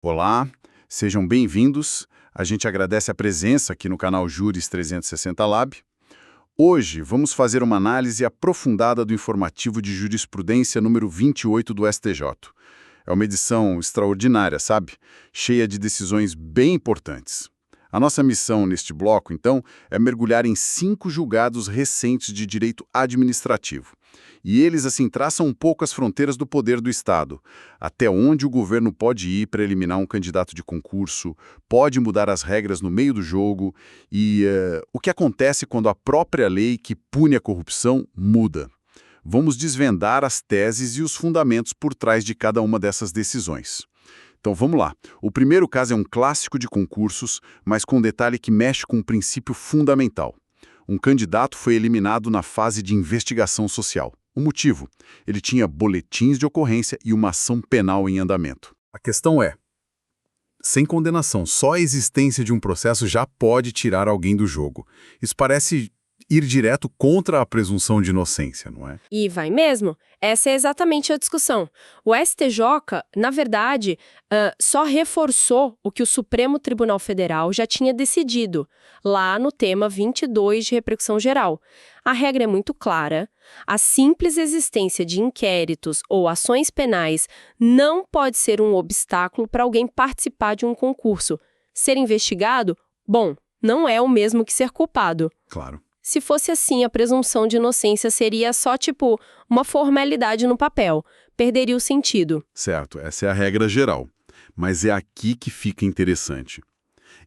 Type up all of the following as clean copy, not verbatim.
Olá, sejam bem-vindos. A gente agradece a presença aqui no canal Juris 360 Lab. Hoje vamos fazer uma análise aprofundada do informativo de jurisprudência número 28 do STJ. É uma edição extraordinária, sabe? Cheia de decisões bem importantes. A nossa missão neste bloco, então, é mergulhar em 5 julgados recentes de direito administrativo. E eles, assim, traçam um pouco as fronteiras do poder do Estado, até onde o governo pode ir para eliminar um candidato de concurso, pode mudar as regras no meio do jogo e o que acontece quando a própria lei que pune a corrupção muda. Vamos desvendar as teses e os fundamentos por trás de cada uma dessas decisões. Então vamos lá. O primeiro caso é um clássico de concursos, mas com um detalhe que mexe com um princípio fundamental. Um candidato foi eliminado na fase de investigação social. O motivo? Ele tinha boletins de ocorrência e uma ação penal em andamento. A questão é, sem condenação, só a existência de um processo já pode tirar alguém do jogo. Isso parece ir direto contra a presunção de inocência, não é? E vai mesmo. Essa é exatamente a discussão. O STJ, na verdade, só reforçou o que o Supremo Tribunal Federal já tinha decidido, lá no tema 22 de repercussão geral. A regra é muito clara. A simples existência de inquéritos ou ações penais não pode ser um obstáculo para alguém participar de um concurso. Ser investigado, bom, não é o mesmo que ser culpado. Claro. Se fosse assim, a presunção de inocência seria só, uma formalidade no papel. Perderia o sentido. Certo, essa é a regra geral. Mas é aqui que fica interessante.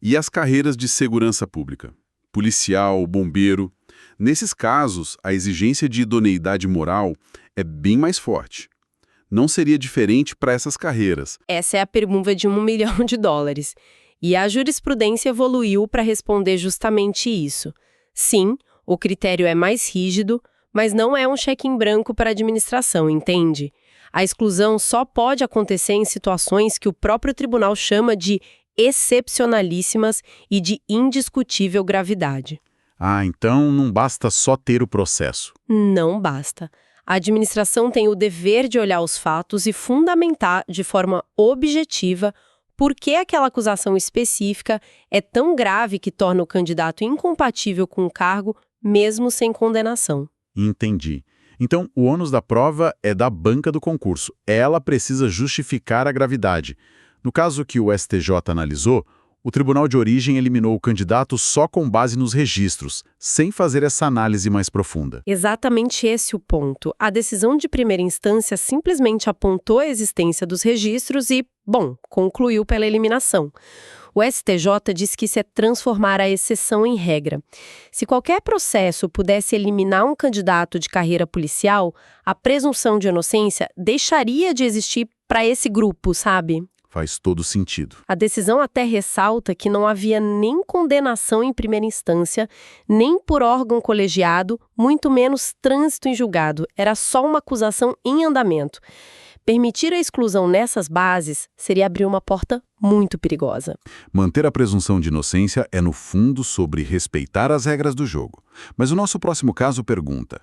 E as carreiras de segurança pública? Policial, bombeiro? Nesses casos, a exigência de idoneidade moral é bem mais forte. Não seria diferente para essas carreiras. Essa é a pergunta de $1 milhão. E a jurisprudência evoluiu para responder justamente isso. Sim, o critério é mais rígido, mas não é um cheque em branco para a administração, entende? A exclusão só pode acontecer em situações que o próprio tribunal chama de excepcionalíssimas e de indiscutível gravidade. Ah, então não basta só ter o processo. Não basta. A administração tem o dever de olhar os fatos e fundamentar de forma objetiva por que aquela acusação específica é tão grave que torna o candidato incompatível com o cargo, mesmo sem condenação. Entendi. Então, o ônus da prova é da banca do concurso. Ela precisa justificar a gravidade. No caso que o STJ analisou, o tribunal de origem eliminou o candidato só com base nos registros, sem fazer essa análise mais profunda. Exatamente esse o ponto. A decisão de primeira instância simplesmente apontou a existência dos registros e, concluiu pela eliminação. O STJ diz que isso é transformar a exceção em regra. Se qualquer processo pudesse eliminar um candidato de carreira policial, a presunção de inocência deixaria de existir para esse grupo, sabe? Faz todo sentido. A decisão até ressalta que não havia nem condenação em primeira instância, nem por órgão colegiado, muito menos trânsito em julgado. Era só uma acusação em andamento. Permitir a exclusão nessas bases seria abrir uma porta muito perigosa. Manter a presunção de inocência é, no fundo, sobre respeitar as regras do jogo. Mas o nosso próximo caso pergunta: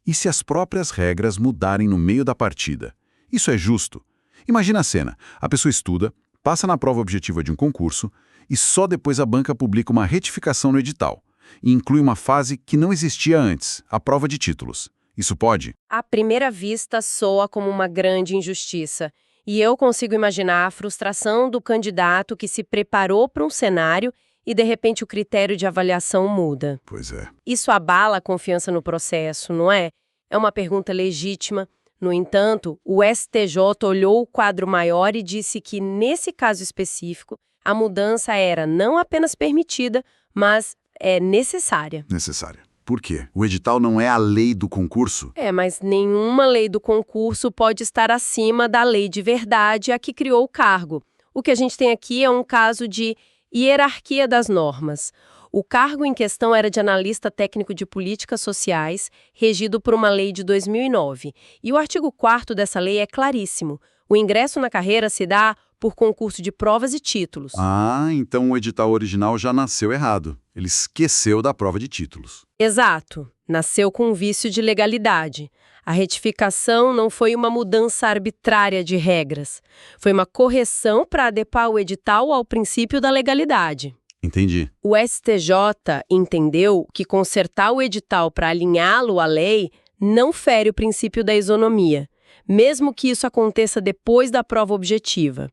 e se as próprias regras mudarem no meio da partida? Isso é justo? Imagina a cena. A pessoa estuda, passa na prova objetiva de um concurso e só depois a banca publica uma retificação no edital e inclui uma fase que não existia antes, a prova de títulos. Isso pode? À primeira vista, soa como uma grande injustiça. E eu consigo imaginar a frustração do candidato que se preparou para um cenário e, de repente, o critério de avaliação muda. Pois é. Isso abala a confiança no processo, não é? É uma pergunta legítima. No entanto, o STJ olhou o quadro maior e disse que, nesse caso específico, a mudança era não apenas permitida, mas necessária. Necessária. Por quê? O edital não é a lei do concurso? Mas nenhuma lei do concurso pode estar acima da lei de verdade a que criou o cargo. O que a gente tem aqui é um caso de hierarquia das normas. O cargo em questão era de analista técnico de políticas sociais, regido por uma lei de 2009. E o artigo 4º dessa lei é claríssimo. O ingresso na carreira se dá por concurso de provas e títulos. Ah, então o edital original já nasceu errado. Ele esqueceu da prova de títulos. Exato. Nasceu com um vício de legalidade. A retificação não foi uma mudança arbitrária de regras. Foi uma correção para adequar o edital ao princípio da legalidade. Entendi. O STJ entendeu que consertar o edital para alinhá-lo à lei não fere o princípio da isonomia, mesmo que isso aconteça depois da prova objetiva.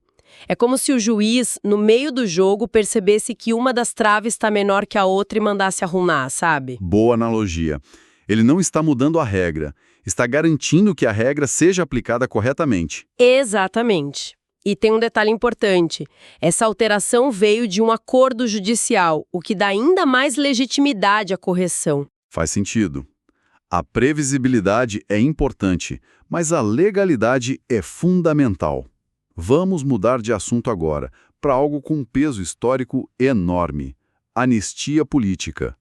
É como se o juiz, no meio do jogo, percebesse que uma das traves está menor que a outra e mandasse arrumar, sabe? Boa analogia. Ele não está mudando a regra, está garantindo que a regra seja aplicada corretamente. Exatamente. E tem um detalhe importante. Essa alteração veio de um acordo judicial, o que dá ainda mais legitimidade à correção. Faz sentido. A previsibilidade é importante, mas a legalidade é fundamental. Vamos mudar de assunto agora, para algo com um peso histórico enorme: anistia política.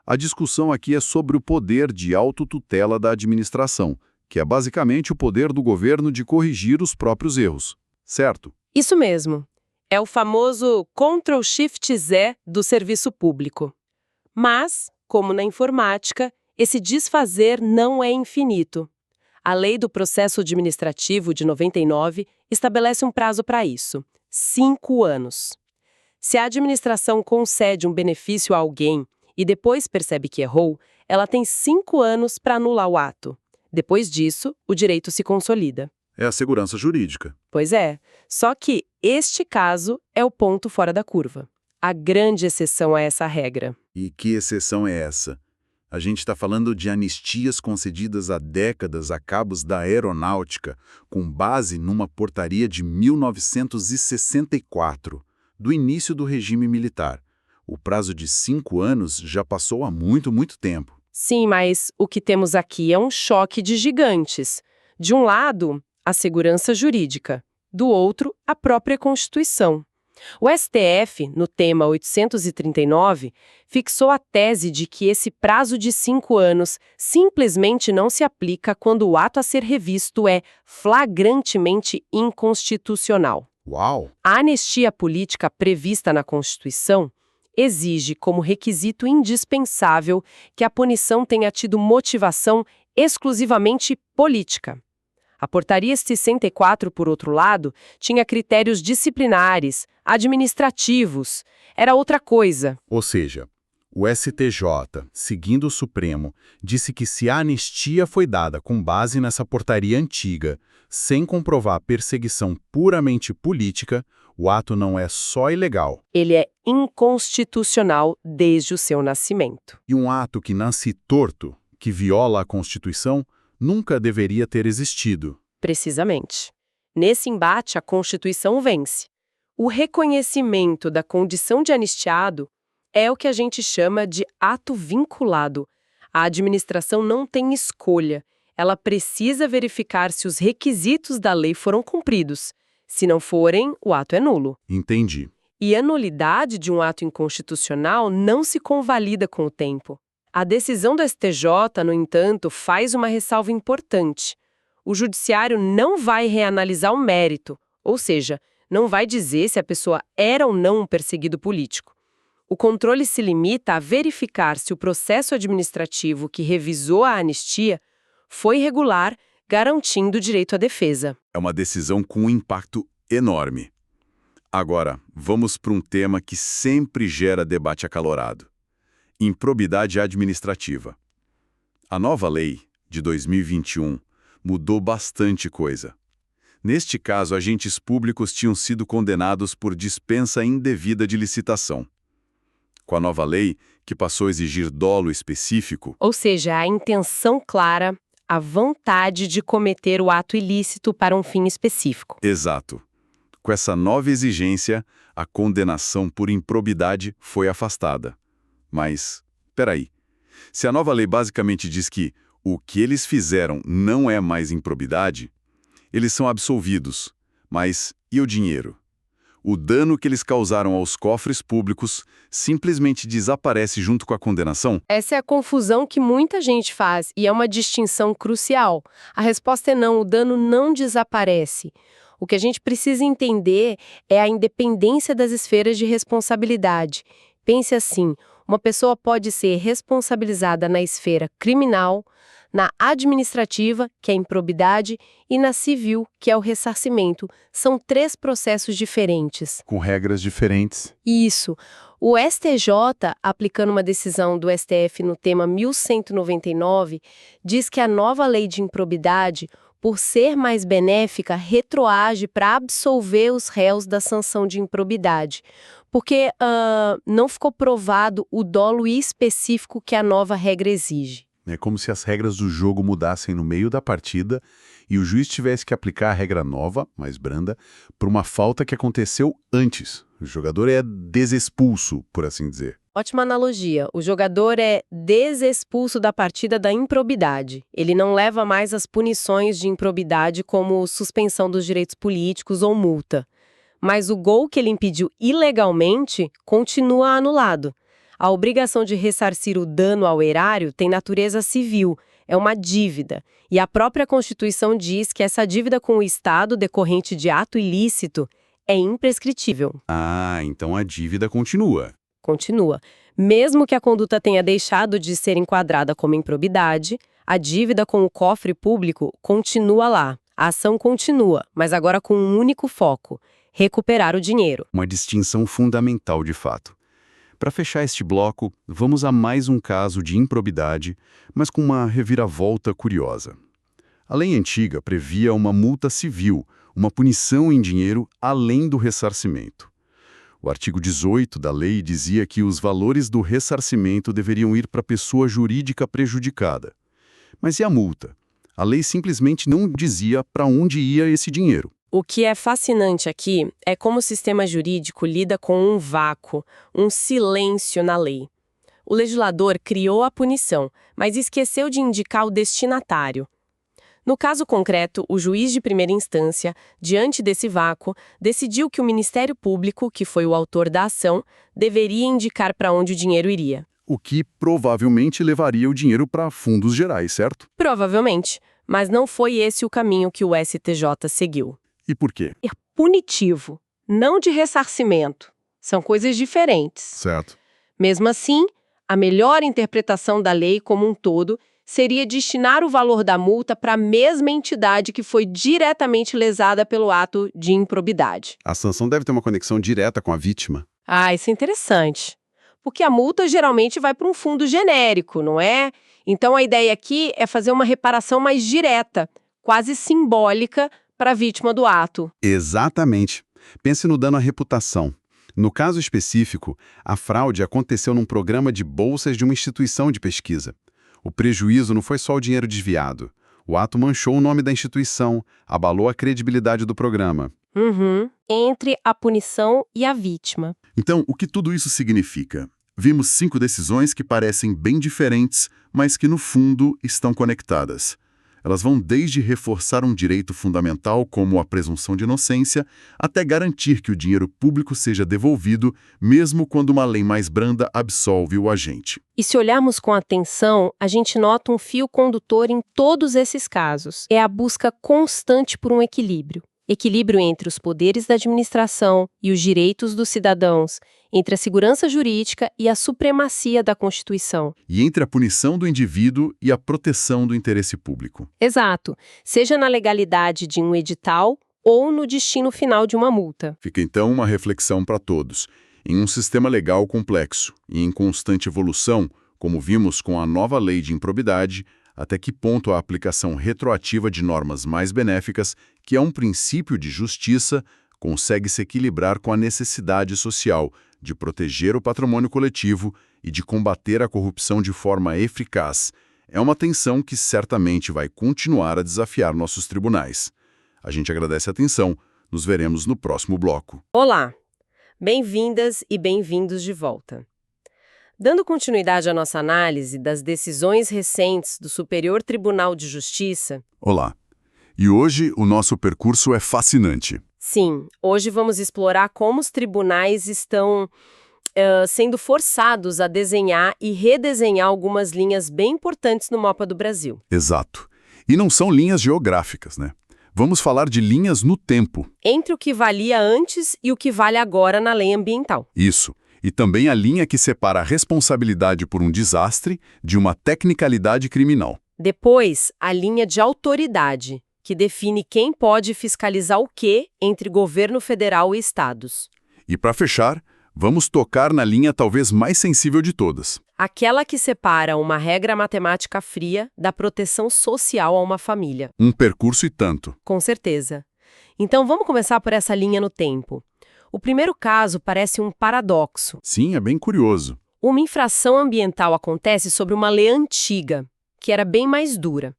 A discussão aqui é sobre o poder de autotutela da administração, que é basicamente o poder do governo de corrigir os próprios erros. Certo? Isso mesmo. É o famoso Ctrl+Shift+Z do serviço público. Mas, como na informática, esse desfazer não é infinito. A Lei do Processo Administrativo de 99 estabelece um prazo para isso: 5 anos. Se a administração concede um benefício a alguém e depois percebe que errou, ela tem 5 anos para anular o ato. Depois disso, o direito se consolida. É a segurança jurídica. Pois é, só que este caso é o ponto fora da curva. A grande exceção a essa regra. E que exceção é essa? A gente está falando de anistias concedidas há décadas a cabos da aeronáutica, com base numa portaria de 1964, do início do regime militar. O prazo de 5 anos já passou há muito tempo. Sim, mas o que temos aqui é um choque de gigantes. De um lado, a segurança jurídica. Do outro, a própria Constituição. O STF, no tema 839, fixou a tese de que esse prazo de 5 anos simplesmente não se aplica quando o ato a ser revisto é flagrantemente inconstitucional. Uau! A anistia política prevista na Constituição exige como requisito indispensável que a punição tenha tido motivação exclusivamente política. A Portaria 64, por outro lado, tinha critérios disciplinares, administrativos. Era outra coisa. Ou seja, o STJ, seguindo o Supremo, disse que se a anistia foi dada com base nessa portaria antiga, sem comprovar perseguição puramente política, o ato não é só ilegal. Ele é inconstitucional desde o seu nascimento. E um ato que nasce torto, que viola a Constituição, nunca deveria ter existido. Precisamente. Nesse embate, a Constituição vence. O reconhecimento da condição de anistiado é o que a gente chama de ato vinculado. A administração não tem escolha. Ela precisa verificar se os requisitos da lei foram cumpridos. Se não forem, o ato é nulo. Entendi. E a nulidade de um ato inconstitucional não se convalida com o tempo. A decisão do STJ, no entanto, faz uma ressalva importante. O judiciário não vai reanalisar o mérito, ou seja, não vai dizer se a pessoa era ou não um perseguido político. O controle se limita a verificar se o processo administrativo que revisou a anistia foi regular, garantindo o direito à defesa. É uma decisão com um impacto enorme. Agora, vamos para um tema que sempre gera debate acalorado: improbidade administrativa. A nova lei, de 2021, mudou bastante coisa. Neste caso, agentes públicos tinham sido condenados por dispensa indevida de licitação. Com a nova lei, que passou a exigir dolo específico, Ou seja, a intenção clara, a vontade de cometer o ato ilícito para um fim específico. exato. Com essa nova exigência, a condenação por improbidade foi afastada. Mas, peraí, se a nova lei basicamente diz que o que eles fizeram não é mais improbidade, eles são absolvidos. Mas e o dinheiro? O dano que eles causaram aos cofres públicos simplesmente desaparece junto com a condenação? Essa é a confusão que muita gente faz e é uma distinção crucial. A resposta é não, o dano não desaparece. O que a gente precisa entender é a independência das esferas de responsabilidade. Pense assim, uma pessoa pode ser responsabilizada na esfera criminal, Na administrativa, que é a improbidade, e na civil, que é o ressarcimento. São 3 processos diferentes. Com regras diferentes. Isso. O STJ, aplicando uma decisão do STF no tema 1199, diz que a nova lei de improbidade, por ser mais benéfica, retroage para absolver os réus da sanção de improbidade, porque não ficou provado o dolo específico que a nova regra exige. É como se as regras do jogo mudassem no meio da partida e o juiz tivesse que aplicar a regra nova, mais branda, por uma falta que aconteceu antes. O jogador é desexpulso, por assim dizer. Ótima analogia. O jogador é desexpulso da partida da improbidade. Ele não leva mais as punições de improbidade como suspensão dos direitos políticos ou multa. Mas o gol que ele impediu ilegalmente continua anulado. A obrigação de ressarcir o dano ao erário tem natureza civil, é uma dívida. E a própria Constituição diz que essa dívida com o Estado decorrente de ato ilícito é imprescritível. Ah, então a dívida continua. Continua. Mesmo que a conduta tenha deixado de ser enquadrada como improbidade, a dívida com o cofre público continua lá. A ação continua, mas agora com um único foco: recuperar o dinheiro. Uma distinção fundamental de fato. Para fechar este bloco, vamos a mais um caso de improbidade, mas com uma reviravolta curiosa. A lei antiga previa uma multa civil, uma punição em dinheiro além do ressarcimento. O artigo 18 da lei dizia que os valores do ressarcimento deveriam ir para a pessoa jurídica prejudicada. Mas e a multa? A lei simplesmente não dizia para onde ia esse dinheiro. O que é fascinante aqui é como o sistema jurídico lida com um vácuo, um silêncio na lei. O legislador criou a punição, mas esqueceu de indicar o destinatário. No caso concreto, o juiz de primeira instância, diante desse vácuo, decidiu que o Ministério Público, que foi o autor da ação, deveria indicar para onde o dinheiro iria. O que provavelmente levaria o dinheiro para fundos gerais, certo? Provavelmente, mas não foi esse o caminho que o STJ seguiu. E por quê? É punitivo, não de ressarcimento. São coisas diferentes. Certo. Mesmo assim, a melhor interpretação da lei como um todo seria destinar o valor da multa para a mesma entidade que foi diretamente lesada pelo ato de improbidade. A sanção deve ter uma conexão direta com a vítima. Ah, isso é interessante. Porque a multa geralmente vai para um fundo genérico, não é? Então a ideia aqui é fazer uma reparação mais direta, quase simbólica, para a vítima do ato. Exatamente. Pense no dano à reputação. No caso específico, a fraude aconteceu num programa de bolsas de uma instituição de pesquisa. O prejuízo não foi só o dinheiro desviado. O ato manchou o nome da instituição, abalou a credibilidade do programa. Entre a punição e a vítima. Então, o que tudo isso significa? Vimos 5 decisões que parecem bem diferentes, mas que, no fundo, estão conectadas. Elas vão desde reforçar um direito fundamental, como a presunção de inocência, até garantir que o dinheiro público seja devolvido, mesmo quando uma lei mais branda absolve o agente. E se olharmos com atenção, a gente nota um fio condutor em todos esses casos. É a busca constante por um equilíbrio. Equilíbrio entre os poderes da administração e os direitos dos cidadãos, entre a segurança jurídica e a supremacia da Constituição. E entre a punição do indivíduo e a proteção do interesse público. Exato, seja na legalidade de um edital ou no destino final de uma multa. Fica então uma reflexão para todos. Em um sistema legal complexo e em constante evolução, como vimos com a nova lei de improbidade, até que ponto a aplicação retroativa de normas mais benéficas, que é um princípio de justiça, consegue se equilibrar com a necessidade social de proteger o patrimônio coletivo e de combater a corrupção de forma eficaz. É uma tensão que certamente vai continuar a desafiar nossos tribunais. A gente agradece a atenção. Nos veremos no próximo bloco. Olá! Bem-vindas e bem-vindos de volta. Dando continuidade à nossa análise das decisões recentes do Superior Tribunal de Justiça... Olá! E hoje o nosso percurso é fascinante. Sim, hoje vamos explorar como os tribunais estão sendo forçados a desenhar e redesenhar algumas linhas bem importantes no mapa do Brasil. Exato. E não são linhas geográficas, né? Vamos falar de linhas no tempo. Entre o que valia antes e o que vale agora na lei ambiental. Isso. E também a linha que separa a responsabilidade por um desastre de uma tecnicalidade criminal. Depois, a linha de autoridade, que define quem pode fiscalizar o quê entre governo federal e estados. E para fechar, vamos tocar na linha talvez mais sensível de todas. Aquela que separa uma regra matemática fria da proteção social a uma família. Um percurso e tanto. Com certeza. Então vamos começar por essa linha no tempo. O primeiro caso parece um paradoxo. Sim, é bem curioso. Uma infração ambiental acontece sobre uma lei antiga, que era bem mais dura.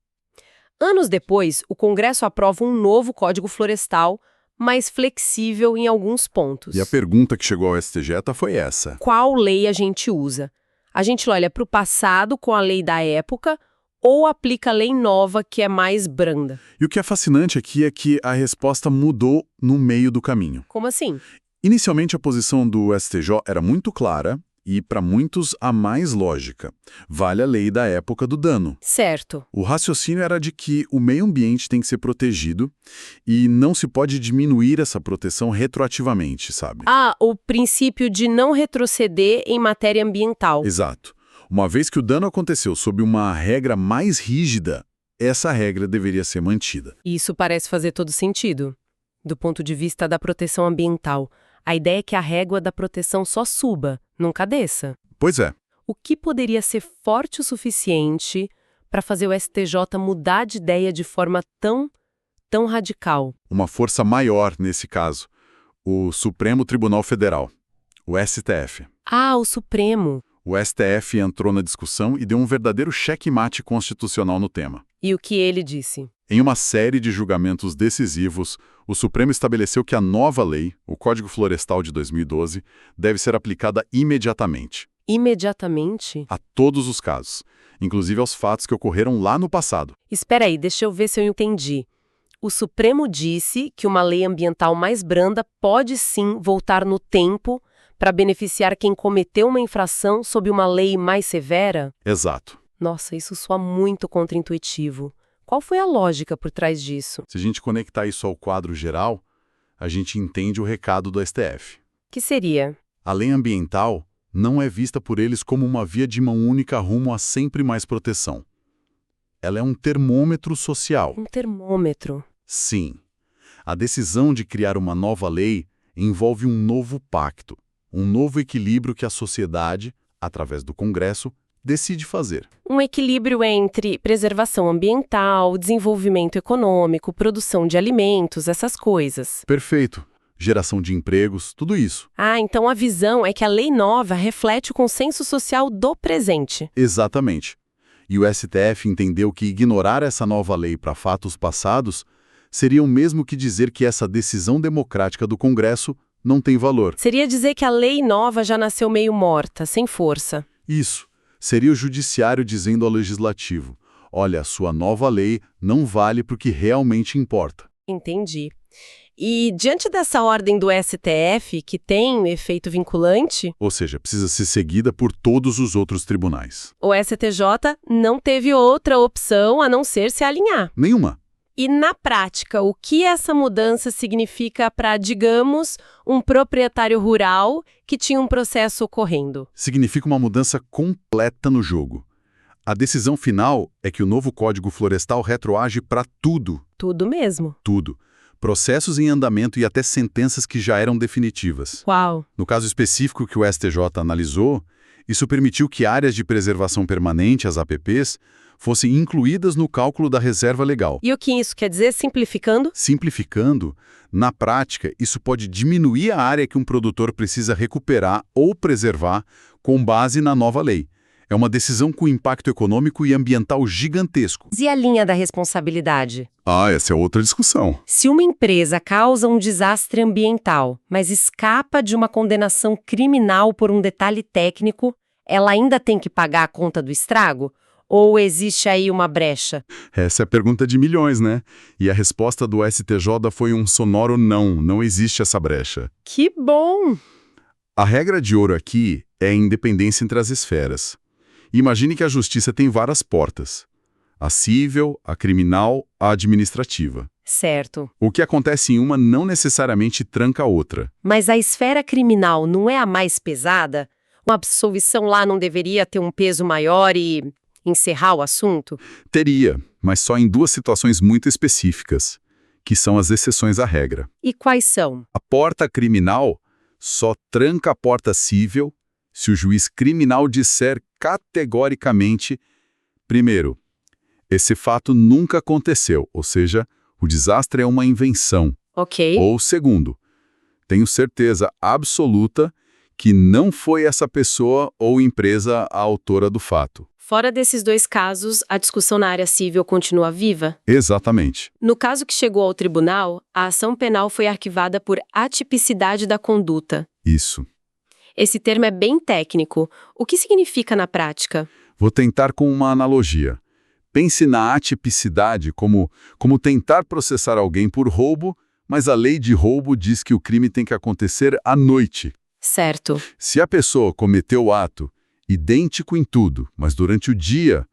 Anos depois, o Congresso aprova um novo Código Florestal, mais flexível em alguns pontos. E a pergunta que chegou ao STJ foi essa. Qual lei a gente usa? A gente olha para o passado com a lei da época ou aplica a lei nova que é mais branda? E o que é fascinante aqui é que a resposta mudou no meio do caminho. Como assim? Inicialmente, a posição do STJ era muito clara e, para muitos, a mais lógica. Vale a lei da época do dano. Certo. O raciocínio era de que o meio ambiente tem que ser protegido e não se pode diminuir essa proteção retroativamente, sabe? Ah, o princípio de não retroceder em matéria ambiental. Exato. Uma vez que o dano aconteceu sob uma regra mais rígida, essa regra deveria ser mantida. Isso parece fazer todo sentido. Do ponto de vista da proteção ambiental, a ideia é que a régua da proteção só suba, nunca desça. Pois é. O que poderia ser forte o suficiente para fazer o STJ mudar de ideia de forma tão radical? Uma força maior nesse caso, o Supremo Tribunal Federal, o STF. Ah, o Supremo. O STF entrou na discussão e deu um verdadeiro checkmate constitucional no tema. E o que ele disse? Em uma série de julgamentos decisivos, o Supremo estabeleceu que a nova lei, o Código Florestal de 2012, deve ser aplicada imediatamente. Imediatamente? A todos os casos, inclusive aos fatos que ocorreram lá no passado. Espera aí, deixa eu ver se eu entendi. O Supremo disse que uma lei ambiental mais branda pode sim voltar no tempo para beneficiar quem cometeu uma infração sob uma lei mais severa? Exato. Nossa, isso soa muito contraintuitivo. Qual foi a lógica por trás disso? Se a gente conectar isso ao quadro geral, a gente entende o recado do STF. Que seria? A lei ambiental não é vista por eles como uma via de mão única rumo a sempre mais proteção. Ela é um termômetro social. Um termômetro. Sim. A decisão de criar uma nova lei envolve um novo pacto, um novo equilíbrio que a sociedade, através do Congresso, decide fazer. Um equilíbrio entre preservação ambiental, desenvolvimento econômico, produção de alimentos, essas coisas. Perfeito. Geração de empregos, tudo isso. Ah, então a visão é que a lei nova reflete o consenso social do presente. Exatamente. E o STF entendeu que ignorar essa nova lei para fatos passados seria o mesmo que dizer que essa decisão democrática do Congresso não tem valor. Seria dizer que a lei nova já nasceu meio morta, sem força. Isso. Seria o judiciário dizendo ao legislativo: olha, a sua nova lei não vale para o que realmente importa. Entendi. E diante dessa ordem do STF, que tem efeito vinculante, Ou seja, precisa ser seguida por todos os outros tribunais. o STJ não teve outra opção a não ser se alinhar. Nenhuma. E na prática, o que essa mudança significa para, digamos, um proprietário rural que tinha um processo ocorrendo? Significa uma mudança completa no jogo. A decisão final é que o novo Código Florestal retroage para tudo. Tudo mesmo. Tudo. Processos em andamento e até sentenças que já eram definitivas. Uau! No caso específico que o STJ analisou, isso permitiu que áreas de preservação permanente, as APPs, fossem incluídas no cálculo da reserva legal. E o que isso quer dizer, simplificando? Simplificando, na prática, isso pode diminuir a área que um produtor precisa recuperar ou preservar com base na nova lei. É uma decisão com impacto econômico e ambiental gigantesco. E a linha da responsabilidade? Ah, essa é outra discussão. Se uma empresa causa um desastre ambiental, mas escapa de uma condenação criminal por um detalhe técnico, ela ainda tem que pagar a conta do estrago? Ou existe aí uma brecha? Essa é a pergunta de milhões, né? E a resposta do STJ foi um sonoro não, não existe essa brecha. Que bom! A regra de ouro aqui é a independência entre as esferas. Imagine que a justiça tem várias portas: a civil, a criminal, a administrativa. Certo. O que acontece em uma não necessariamente tranca a outra. Mas a esfera criminal não é a mais pesada? Uma absolvição lá não deveria ter um peso maior e Encerrar o assunto? Teria, mas só em duas situações muito específicas, que são as exceções à regra. E quais são? A porta criminal só tranca a porta cível se o juiz criminal disser categoricamente, primeiro, esse fato nunca aconteceu, ou seja, o desastre é uma invenção. Ok. Ou segundo, tenho certeza absoluta que não foi essa pessoa ou empresa a autora do fato. Fora desses dois casos, a discussão na área civil continua viva? Exatamente. No caso que chegou ao tribunal, a ação penal foi arquivada por atipicidade da conduta. Isso. Esse termo é bem técnico. O que significa na prática? Vou tentar com uma analogia. Pense na atipicidade como tentar processar alguém por roubo, mas a lei de roubo diz que o crime tem que acontecer à noite. Certo. Se a pessoa cometeu o ato, idêntico em tudo, mas durante o dia,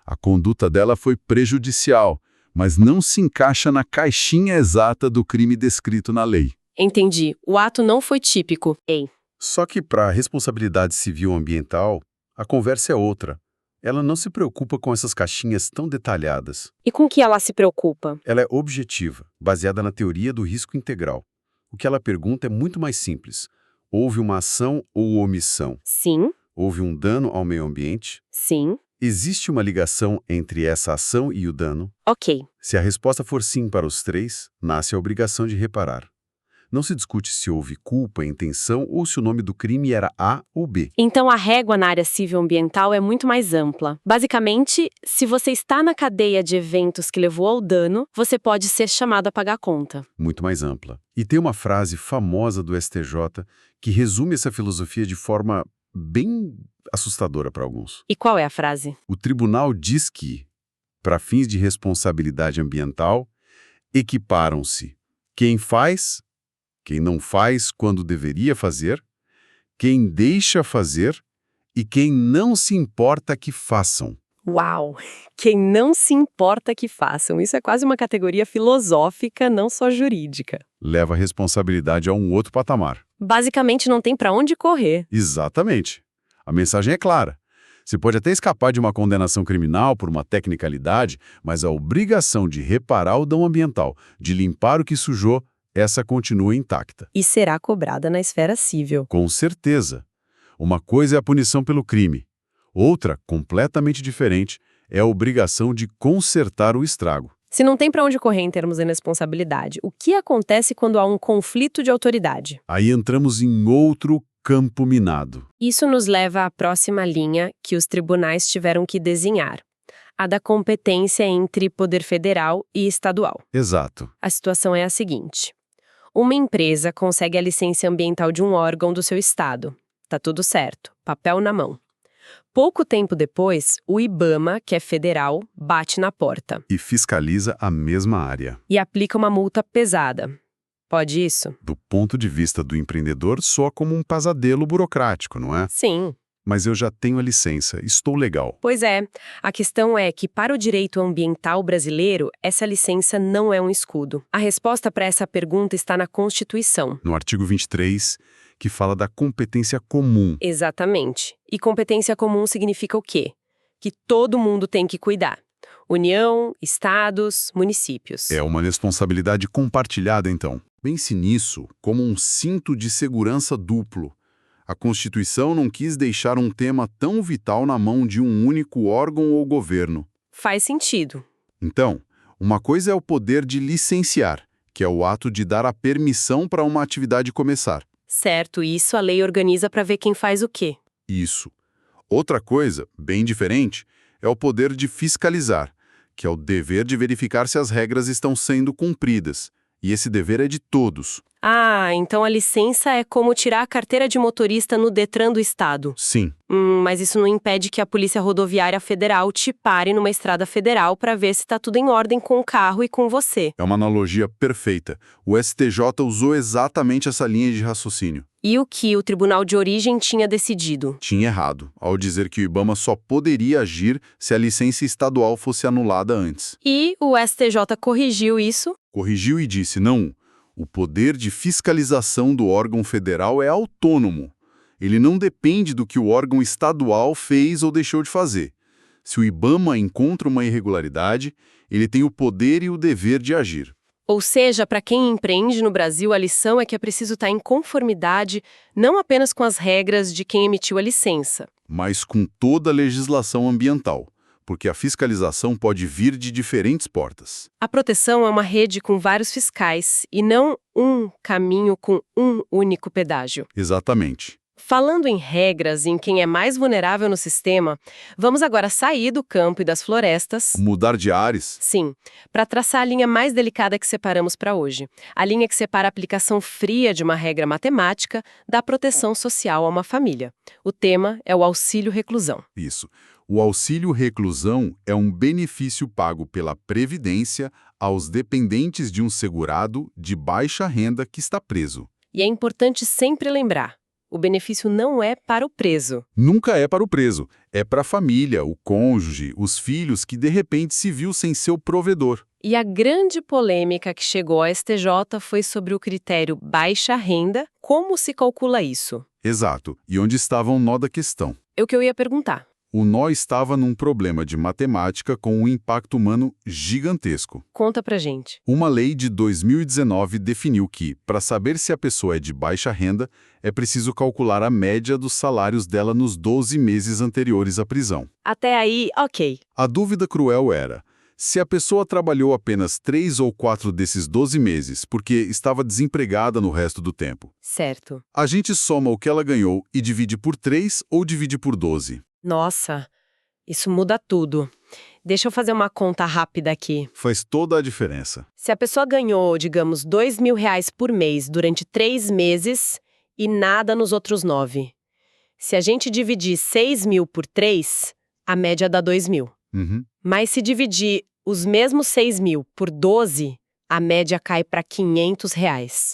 a conduta dela foi prejudicial, mas não se encaixa na caixinha exata do crime descrito na lei. Entendi. O ato não foi típico. Ei. Só que para a responsabilidade civil ambiental, a conversa é outra. Ela não se preocupa com essas caixinhas tão detalhadas. E com que ela se preocupa? Ela é objetiva, baseada na teoria do risco integral. O que ela pergunta é muito mais simples. Houve uma ação ou omissão? Sim, Houve um dano ao meio ambiente? sim. Existe uma ligação entre essa ação e o dano? Ok. Se a resposta for sim para os três, nasce a obrigação de reparar. Não se discute se houve culpa, intenção ou se o nome do crime era A ou B. Então a régua na área civil ambiental é muito mais ampla. Basicamente, se você está na cadeia de eventos que levou ao dano, você pode ser chamado a pagar a conta. Muito mais ampla. E tem uma frase famosa do STJ que resume essa filosofia de forma bem assustadora para alguns. E qual é a frase? O tribunal diz que, para fins de responsabilidade ambiental, equiparam-se quem faz, quem não faz quando deveria fazer, quem deixa fazer e quem não se importa que façam. Uau! Quem não se importa que façam. Isso é quase uma categoria filosófica, não só jurídica. Leva a responsabilidade a um outro patamar. Basicamente não tem para onde correr. Exatamente. A mensagem é clara. Você pode até escapar de uma condenação criminal por uma tecnicalidade, mas a obrigação de reparar o dano ambiental, de limpar o que sujou, essa continua intacta. E será cobrada na esfera civil. Com certeza. Uma coisa é a punição pelo crime. Outra, completamente diferente, é a obrigação de consertar o estrago. Se não tem para onde correr em termos de responsabilidade, o que acontece quando há um conflito de autoridade? Aí entramos em outro campo minado. Isso nos leva à próxima linha que os tribunais tiveram que desenhar. A da competência entre poder federal e estadual. Exato. A situação é a seguinte. Uma empresa consegue a licença ambiental de um órgão do seu estado. Tá tudo certo, papel na mão. Pouco tempo depois, o IBAMA, que é federal, bate na porta E fiscaliza a mesma área. e aplica uma multa pesada. Pode isso? Do ponto de vista do empreendedor, soa como um pesadelo burocrático, não é? Sim. Mas eu já tenho a licença, estou legal. Pois é, a questão é que para o direito ambiental brasileiro, essa licença não é um escudo. A resposta para essa pergunta está na Constituição. No artigo 23, que fala da competência comum. Exatamente. E competência comum significa o quê? Que todo mundo tem que cuidar. União, estados, municípios. É uma responsabilidade compartilhada, então. Pense nisso como um cinto de segurança duplo. A Constituição não quis deixar um tema tão vital na mão de um único órgão ou governo. Faz sentido. Então, uma coisa é o poder de licenciar, que é o ato de dar a permissão para uma atividade começar. Certo, isso a lei organiza para ver quem faz o quê. Isso. Outra coisa, bem diferente, é o poder de fiscalizar, que é o dever de verificar se as regras estão sendo cumpridas. E esse dever é de todos. Ah, então a licença é como tirar a carteira de motorista no Detran do estado. Sim. Mas isso não impede que a Polícia Rodoviária Federal te pare numa estrada federal para ver se está tudo em ordem com o carro e com você. É uma analogia perfeita. O STJ usou exatamente essa linha de raciocínio. E o que o tribunal de origem tinha decidido? Tinha errado, ao dizer que o IBAMA só poderia agir se a licença estadual fosse anulada antes. E o STJ corrigiu isso? Corrigiu e disse, não, o poder de fiscalização do órgão federal é autônomo. Ele não depende do que o órgão estadual fez ou deixou de fazer. Se o IBAMA encontra uma irregularidade, ele tem o poder e o dever de agir. Ou seja, para quem empreende no Brasil, a lição é que é preciso estar em conformidade não apenas com as regras de quem emitiu a licença. Mas com toda a legislação ambiental, porque a fiscalização pode vir de diferentes portas. A proteção é uma rede com vários fiscais e não um caminho com um único pedágio. Exatamente. Falando em regras e em quem é mais vulnerável no sistema, vamos agora sair do campo e das florestas. Mudar de ares? Sim, para traçar a linha mais delicada que separamos para hoje. A linha que separa a aplicação fria de uma regra matemática da proteção social a uma família. O tema é o auxílio-reclusão. Isso. O auxílio-reclusão é um benefício pago pela Previdência aos dependentes de um segurado de baixa renda que está preso. E é importante sempre lembrar, o benefício não é para o preso. Nunca é para o preso, é para a família, o cônjuge, os filhos que de repente se viu sem seu provedor. E a grande polêmica que chegou à STJ foi sobre o critério baixa renda, como se calcula isso? Exato. E onde estava o nó da questão? É o que eu ia perguntar. O nó estava num problema de matemática com um impacto humano gigantesco. Conta pra gente. Uma lei de 2019 definiu que, para saber se a pessoa é de baixa renda, é preciso calcular a média dos salários dela nos 12 meses anteriores à prisão. Até aí, ok. A dúvida cruel era: se a pessoa trabalhou apenas 3 ou 4 desses 12 meses porque estava desempregada no resto do tempo, Certo. a gente soma o que ela ganhou e divide por 3 ou divide por 12. Nossa, isso muda tudo. Deixa eu fazer uma conta rápida aqui. Faz toda a diferença. Se a pessoa ganhou, digamos, R$ 2.000 por mês durante 3 meses e nada nos outros 9. Se a gente dividir 6.000 por 3, a média dá 2.000. Uhum. Mas se dividir os mesmos 6.000 por 12, a média cai para R$ 500.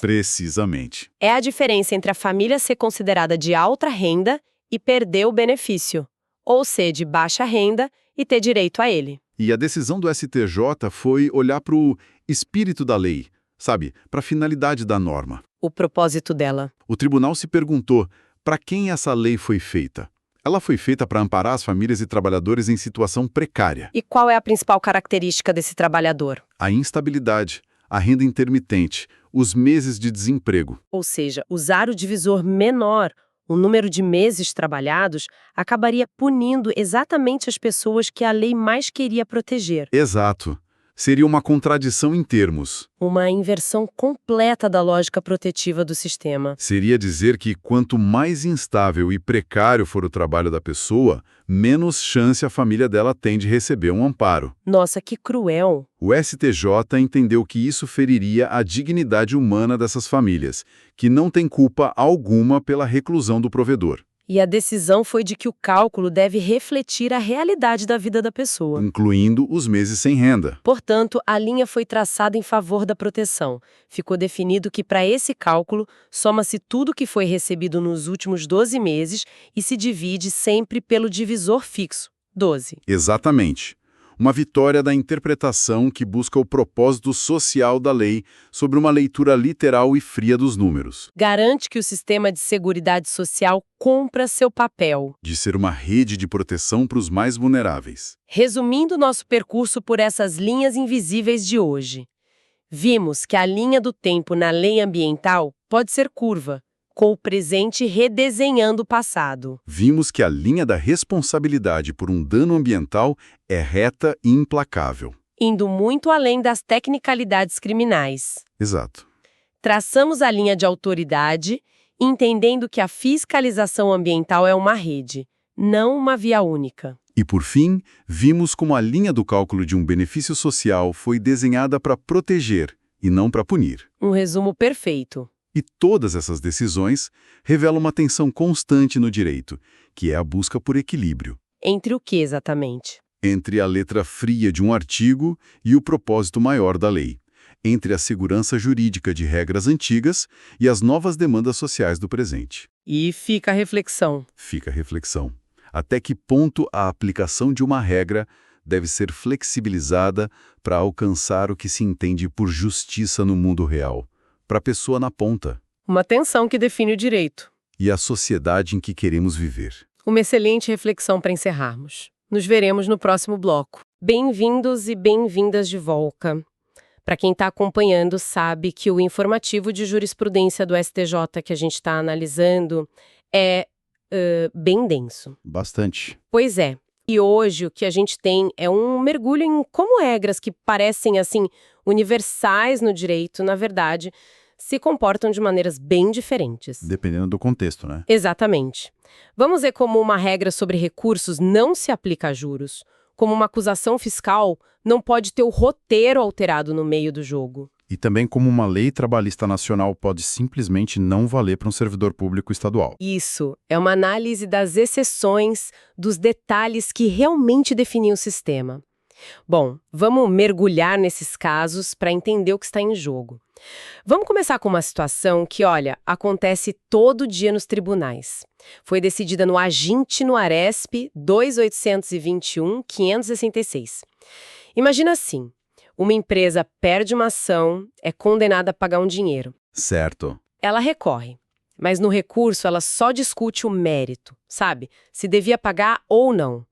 Precisamente. É a diferença entre a família ser considerada de alta renda e perder o benefício, ou ser de baixa renda e ter direito a ele. E a decisão do STJ foi olhar para o espírito da lei, sabe, para a finalidade da norma. O propósito dela. O tribunal se perguntou para quem essa lei foi feita. Ela foi feita para amparar as famílias e trabalhadores em situação precária. E qual é a principal característica desse trabalhador? A instabilidade, a renda intermitente, os meses de desemprego. Ou seja, usar o divisor menor, o número de meses trabalhados, acabaria punindo exatamente as pessoas que a lei mais queria proteger. Exato. Seria uma contradição em termos. Uma inversão completa da lógica protetiva do sistema. Seria dizer que quanto mais instável e precário for o trabalho da pessoa, menos chance a família dela tem de receber um amparo. Nossa, que cruel! O STJ entendeu que isso feriria a dignidade humana dessas famílias, que não têm culpa alguma pela reclusão do provedor, E a decisão foi de que o cálculo deve refletir a realidade da vida da pessoa. incluindo os meses sem renda. Portanto, a linha foi traçada em favor da proteção. Ficou definido que, para esse cálculo, soma-se tudo que foi recebido nos últimos 12 meses e se divide sempre pelo divisor fixo, 12. Exatamente. Uma vitória da interpretação que busca o propósito social da lei sobre uma leitura literal e fria dos números. Garante que o sistema de seguridade social cumpra seu papel. De ser uma rede de proteção para os mais vulneráveis. Resumindo nosso percurso por essas linhas invisíveis de hoje, vimos que a linha do tempo na lei ambiental pode ser curva, com o presente redesenhando o passado. Vimos que a linha da responsabilidade por um dano ambiental é reta e implacável. Indo muito além das tecnicalidades criminais. Exato. Traçamos a linha de autoridade, entendendo que a fiscalização ambiental é uma rede, não uma via única. E, por fim, vimos como a linha do cálculo de um benefício social foi desenhada para proteger e não para punir. Um resumo perfeito. E todas essas decisões revelam uma tensão constante no direito, que é a busca por equilíbrio. Entre o que exatamente? Entre a letra fria de um artigo e o propósito maior da lei. Entre a segurança jurídica de regras antigas e as novas demandas sociais do presente. E fica a reflexão. Fica a reflexão. Até que ponto a aplicação de uma regra deve ser flexibilizada para alcançar o que se entende por justiça no mundo real, para a pessoa na ponta, Uma tensão que define o direito. e a sociedade em que queremos viver. Uma excelente reflexão para encerrarmos. Nos veremos no próximo bloco. Bem-vindos e bem-vindas de volta. Para quem está acompanhando, sabe que o informativo de jurisprudência do STJ que a gente está analisando é bem denso. Bastante. Pois é. E hoje o que a gente tem é um mergulho em como regras que parecem, assim, universais no direito, na verdade, se comportam de maneiras bem diferentes. Dependendo do contexto, né? Exatamente. Vamos ver como uma regra sobre recursos não se aplica a juros, como uma acusação fiscal não pode ter o roteiro alterado no meio do jogo. E também como uma lei trabalhista nacional pode simplesmente não valer para um servidor público estadual. Isso é uma análise das exceções, dos detalhes que realmente definem o sistema. Bom, vamos mergulhar nesses casos para entender o que está em jogo. Vamos começar com uma situação que, olha, acontece todo dia nos tribunais. Foi decidida no Aginte no Aresp 2821-566. Imagina assim, uma empresa perde uma ação, é condenada a pagar um dinheiro. Certo. Ela recorre, mas no recurso ela só discute o mérito, sabe? Se devia pagar ou não.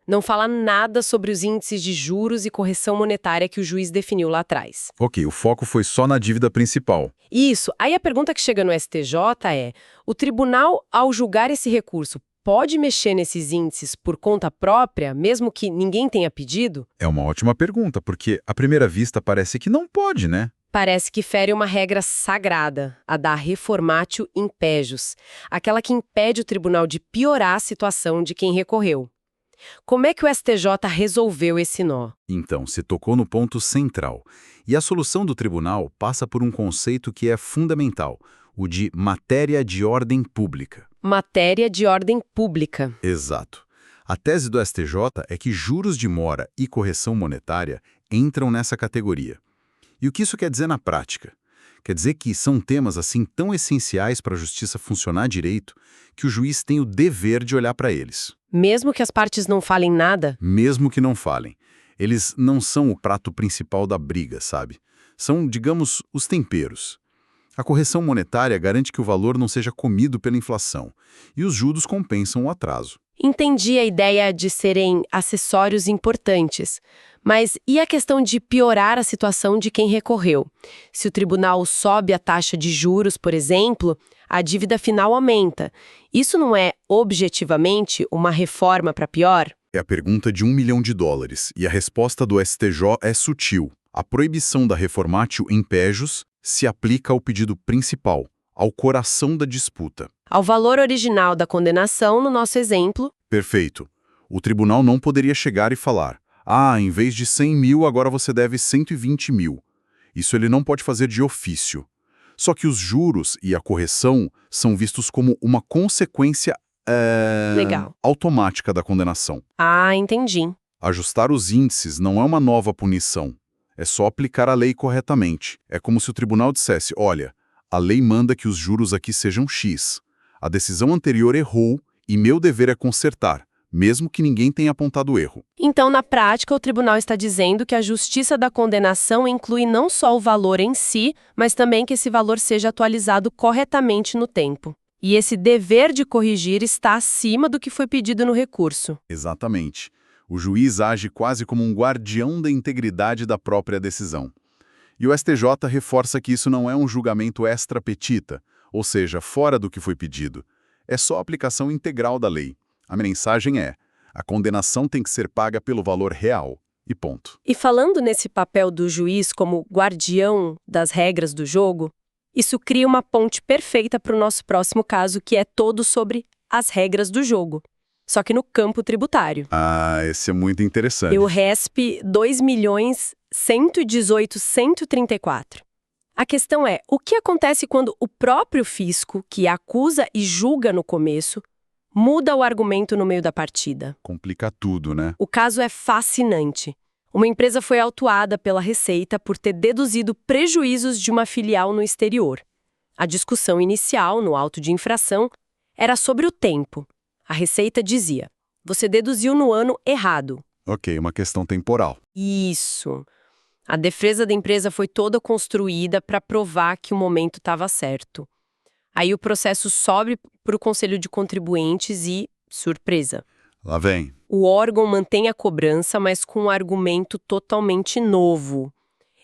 Não fala nada sobre os índices de juros e correção monetária que o juiz definiu lá atrás. Ok, o foco foi só na dívida principal. Isso. Aí a pergunta que chega no STJ é: o tribunal, ao julgar esse recurso, pode mexer nesses índices por conta própria, mesmo que ninguém tenha pedido? É uma ótima pergunta, porque à primeira vista parece que não pode, né? Parece que fere uma regra sagrada, a da reformatio impejus, aquela que impede o tribunal de piorar a situação de quem recorreu. Como é que o STJ resolveu esse nó? Então, se tocou no ponto central. E a solução do tribunal passa por um conceito que é fundamental, o de matéria de ordem pública. Matéria de ordem pública. Exato. A tese do STJ é que juros de mora e correção monetária entram nessa categoria. E o que isso quer dizer na prática? Quer dizer que são temas assim tão essenciais para a justiça funcionar direito que o juiz tem o dever de olhar para eles. Mesmo que as partes não falem nada? Mesmo que não falem. Eles não são o prato principal da briga, sabe? São, digamos, os temperos. A correção monetária garante que o valor não seja comido pela inflação, e os juros compensam o atraso. Entendi a ideia de serem acessórios importantes, mas e a questão de piorar a situação de quem recorreu? Se o tribunal sobe a taxa de juros, por exemplo, a dívida final aumenta. Isso não é, objetivamente, uma reforma para pior? É a pergunta de $1 milhão, e a resposta do STJ é sutil. A proibição da reformatio impejus se aplica ao pedido principal, ao coração da disputa. Ao valor original da condenação, no nosso exemplo. Perfeito. O tribunal não poderia chegar e falar: em vez de 100 mil, agora você deve 120 mil. Isso ele não pode fazer de ofício. Só que os juros e a correção são vistos como uma consequência Legal. automática da condenação. Entendi. Ajustar os índices não é uma nova punição. É só aplicar a lei corretamente. É como se o tribunal dissesse: olha, a lei manda que os juros aqui sejam X. A decisão anterior errou e meu dever é consertar, mesmo que ninguém tenha apontado o erro. Então, na prática, o tribunal está dizendo que a justiça da condenação inclui não só o valor em si, mas também que esse valor seja atualizado corretamente no tempo. E esse dever de corrigir está acima do que foi pedido no recurso. Exatamente. O juiz age quase como um guardião da integridade da própria decisão. E o STJ reforça que isso não é um julgamento extra petita, ou seja, fora do que foi pedido. É só a aplicação integral da lei. A mensagem é: a condenação tem que ser paga pelo valor real. E ponto. E falando nesse papel do juiz como guardião das regras do jogo, isso cria uma ponte perfeita para o nosso próximo caso, que é todo sobre as regras do jogo. Só que no campo tributário. Esse é muito interessante. E o RESP 2.118.134. A questão é, o que acontece quando o próprio fisco, que acusa e julga no começo, muda o argumento no meio da partida? Complica tudo, né? O caso é fascinante. Uma empresa foi autuada pela Receita por ter deduzido prejuízos de uma filial no exterior. A discussão inicial, no auto de infração, era sobre o tempo. A Receita dizia: você deduziu no ano errado. Ok, uma questão temporal. Isso. A defesa da empresa foi toda construída para provar que o momento estava certo. Aí o processo sobe para o Conselho de Contribuintes e, surpresa, Lá vem. O órgão mantém a cobrança, mas com um argumento totalmente novo.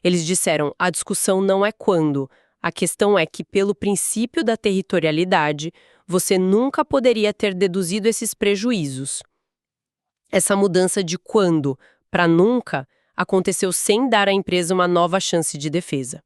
Eles disseram, a discussão não é quando. A questão é que, pelo princípio da territorialidade, você nunca poderia ter deduzido esses prejuízos. Essa mudança de quando para nunca aconteceu sem dar à empresa uma nova chance de defesa.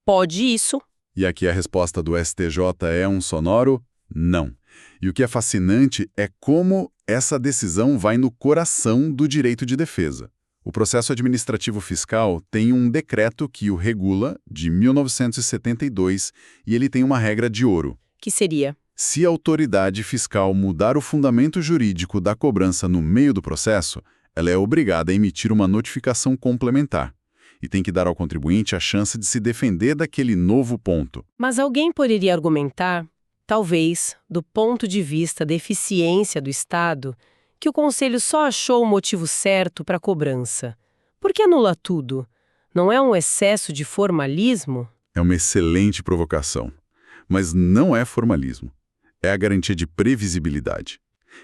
Pode isso? E aqui a resposta do STJ é um sonoro não. E o que é fascinante é como essa decisão vai no coração do direito de defesa. O processo administrativo fiscal tem um decreto que o regula, de 1972, e ele tem uma regra de ouro. Que seria? Se a autoridade fiscal mudar o fundamento jurídico da cobrança no meio do processo, ela é obrigada a emitir uma notificação complementar e tem que dar ao contribuinte a chance de se defender daquele novo ponto. Mas alguém poderia argumentar, talvez, do ponto de vista da eficiência do Estado, que o Conselho só achou o motivo certo para a cobrança. Por que anula tudo? Não é um excesso de formalismo? É uma excelente provocação, mas não é formalismo. É a garantia de previsibilidade.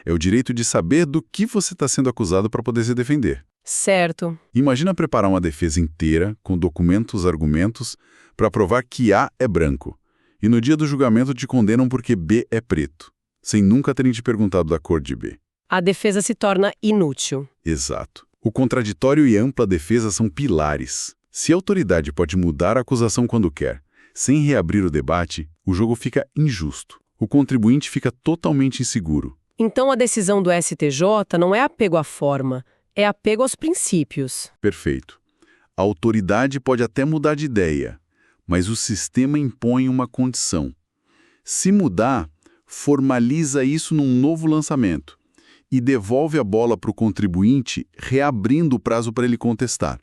É o direito de saber do que você está sendo acusado para poder se defender. Certo. Imagina preparar uma defesa inteira, com documentos, argumentos, para provar que A é branco. E no dia do julgamento te condenam porque B é preto, sem nunca terem te perguntado da cor de B. A defesa se torna inútil. Exato. O contraditório e ampla defesa são pilares. Se a autoridade pode mudar a acusação quando quer, sem reabrir o debate, o jogo fica injusto. O contribuinte fica totalmente inseguro. Então a decisão do STJ não é apego à forma, é apego aos princípios. Perfeito. A autoridade pode até mudar de ideia, mas o sistema impõe uma condição. Se mudar, formaliza isso num novo lançamento e devolve a bola para o contribuinte, reabrindo o prazo para ele contestar.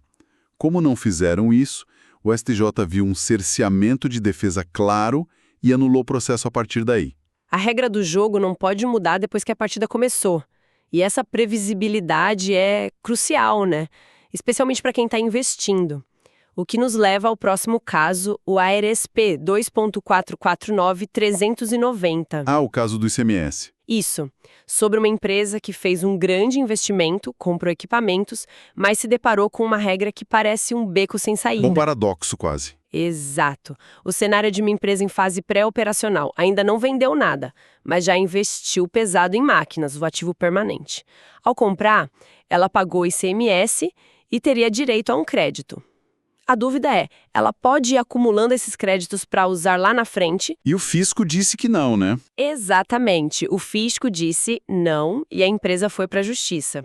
Como não fizeram isso, o STJ viu um cerceamento de defesa claro e anulou o processo a partir daí. A regra do jogo não pode mudar depois que a partida começou. E essa previsibilidade é crucial, né? Especialmente para quem está investindo. O que nos leva ao próximo caso, o ARSP 2.449-390. Ah, o caso do ICMS. Isso, sobre uma empresa que fez um grande investimento, comprou equipamentos, mas se deparou com uma regra que parece um beco sem saída. Bom paradoxo, quase. Exato. O cenário é de uma empresa em fase pré-operacional. Ainda não vendeu nada, mas já investiu pesado em máquinas, o ativo permanente. Ao comprar, ela pagou ICMS e teria direito a um crédito. A dúvida é, ela pode ir acumulando esses créditos para usar lá na frente? E o fisco disse que não, né? Exatamente. O fisco disse não e a empresa foi para a justiça.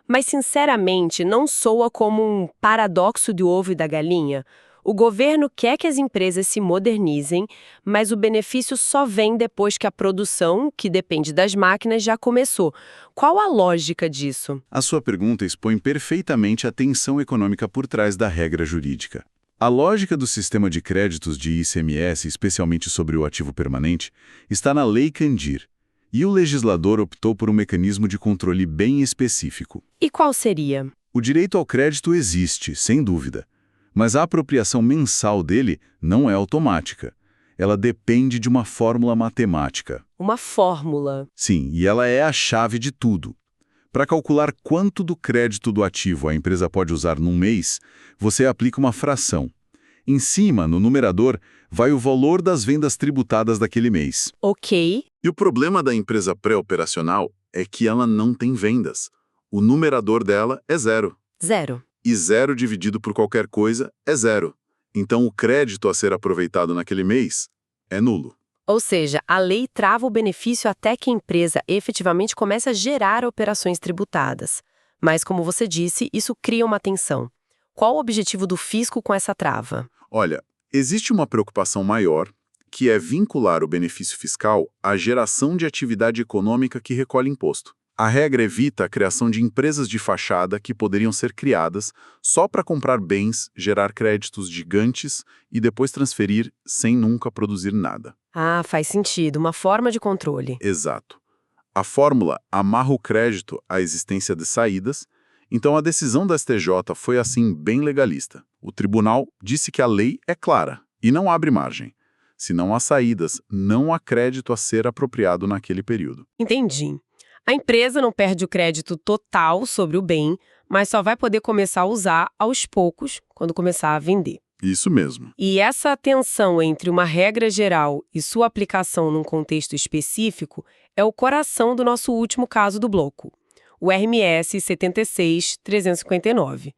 Mas, sinceramente, não soa como um paradoxo do ovo e da galinha? O governo quer que as empresas se modernizem, mas o benefício só vem depois que a produção, que depende das máquinas, já começou. Qual a lógica disso? A sua pergunta expõe perfeitamente a tensão econômica por trás da regra jurídica. A lógica do sistema de créditos de ICMS, especialmente sobre o ativo permanente, está na Lei Candir. E o legislador optou por um mecanismo de controle bem específico. E qual seria? O direito ao crédito existe, sem dúvida. Mas a apropriação mensal dele não é automática. Ela depende de uma fórmula matemática. Uma fórmula. Sim, e ela é a chave de tudo. Para calcular quanto do crédito do ativo a empresa pode usar num mês, você aplica uma fração. Em cima, no numerador, vai o valor das vendas tributadas daquele mês. Ok. E o problema da empresa pré-operacional é que ela não tem vendas. O numerador dela é zero. Zero. E zero dividido por qualquer coisa é zero. Então, o crédito a ser aproveitado naquele mês é nulo. Ou seja, a lei trava o benefício até que a empresa efetivamente comece a gerar operações tributadas. Mas, como você disse, isso cria uma tensão. Qual o objetivo do fisco com essa trava? Olha, existe uma preocupação maior, que é vincular o benefício fiscal à geração de atividade econômica que recolhe imposto. A regra evita a criação de empresas de fachada que poderiam ser criadas só para comprar bens, gerar créditos gigantes e depois transferir sem nunca produzir nada. Ah, faz sentido. Uma forma de controle. Exato. A fórmula amarra o crédito à existência de saídas, então a decisão da STJ foi assim bem legalista. O tribunal disse que a lei é clara e não abre margem. Se não há saídas, não há crédito a ser apropriado naquele período. Entendi. A empresa não perde o crédito total sobre o bem, mas só vai poder começar a usar aos poucos quando começar a vender. Isso mesmo. E essa tensão entre uma regra geral e sua aplicação num contexto específico é o coração do nosso último caso do bloco, o RMS 76359.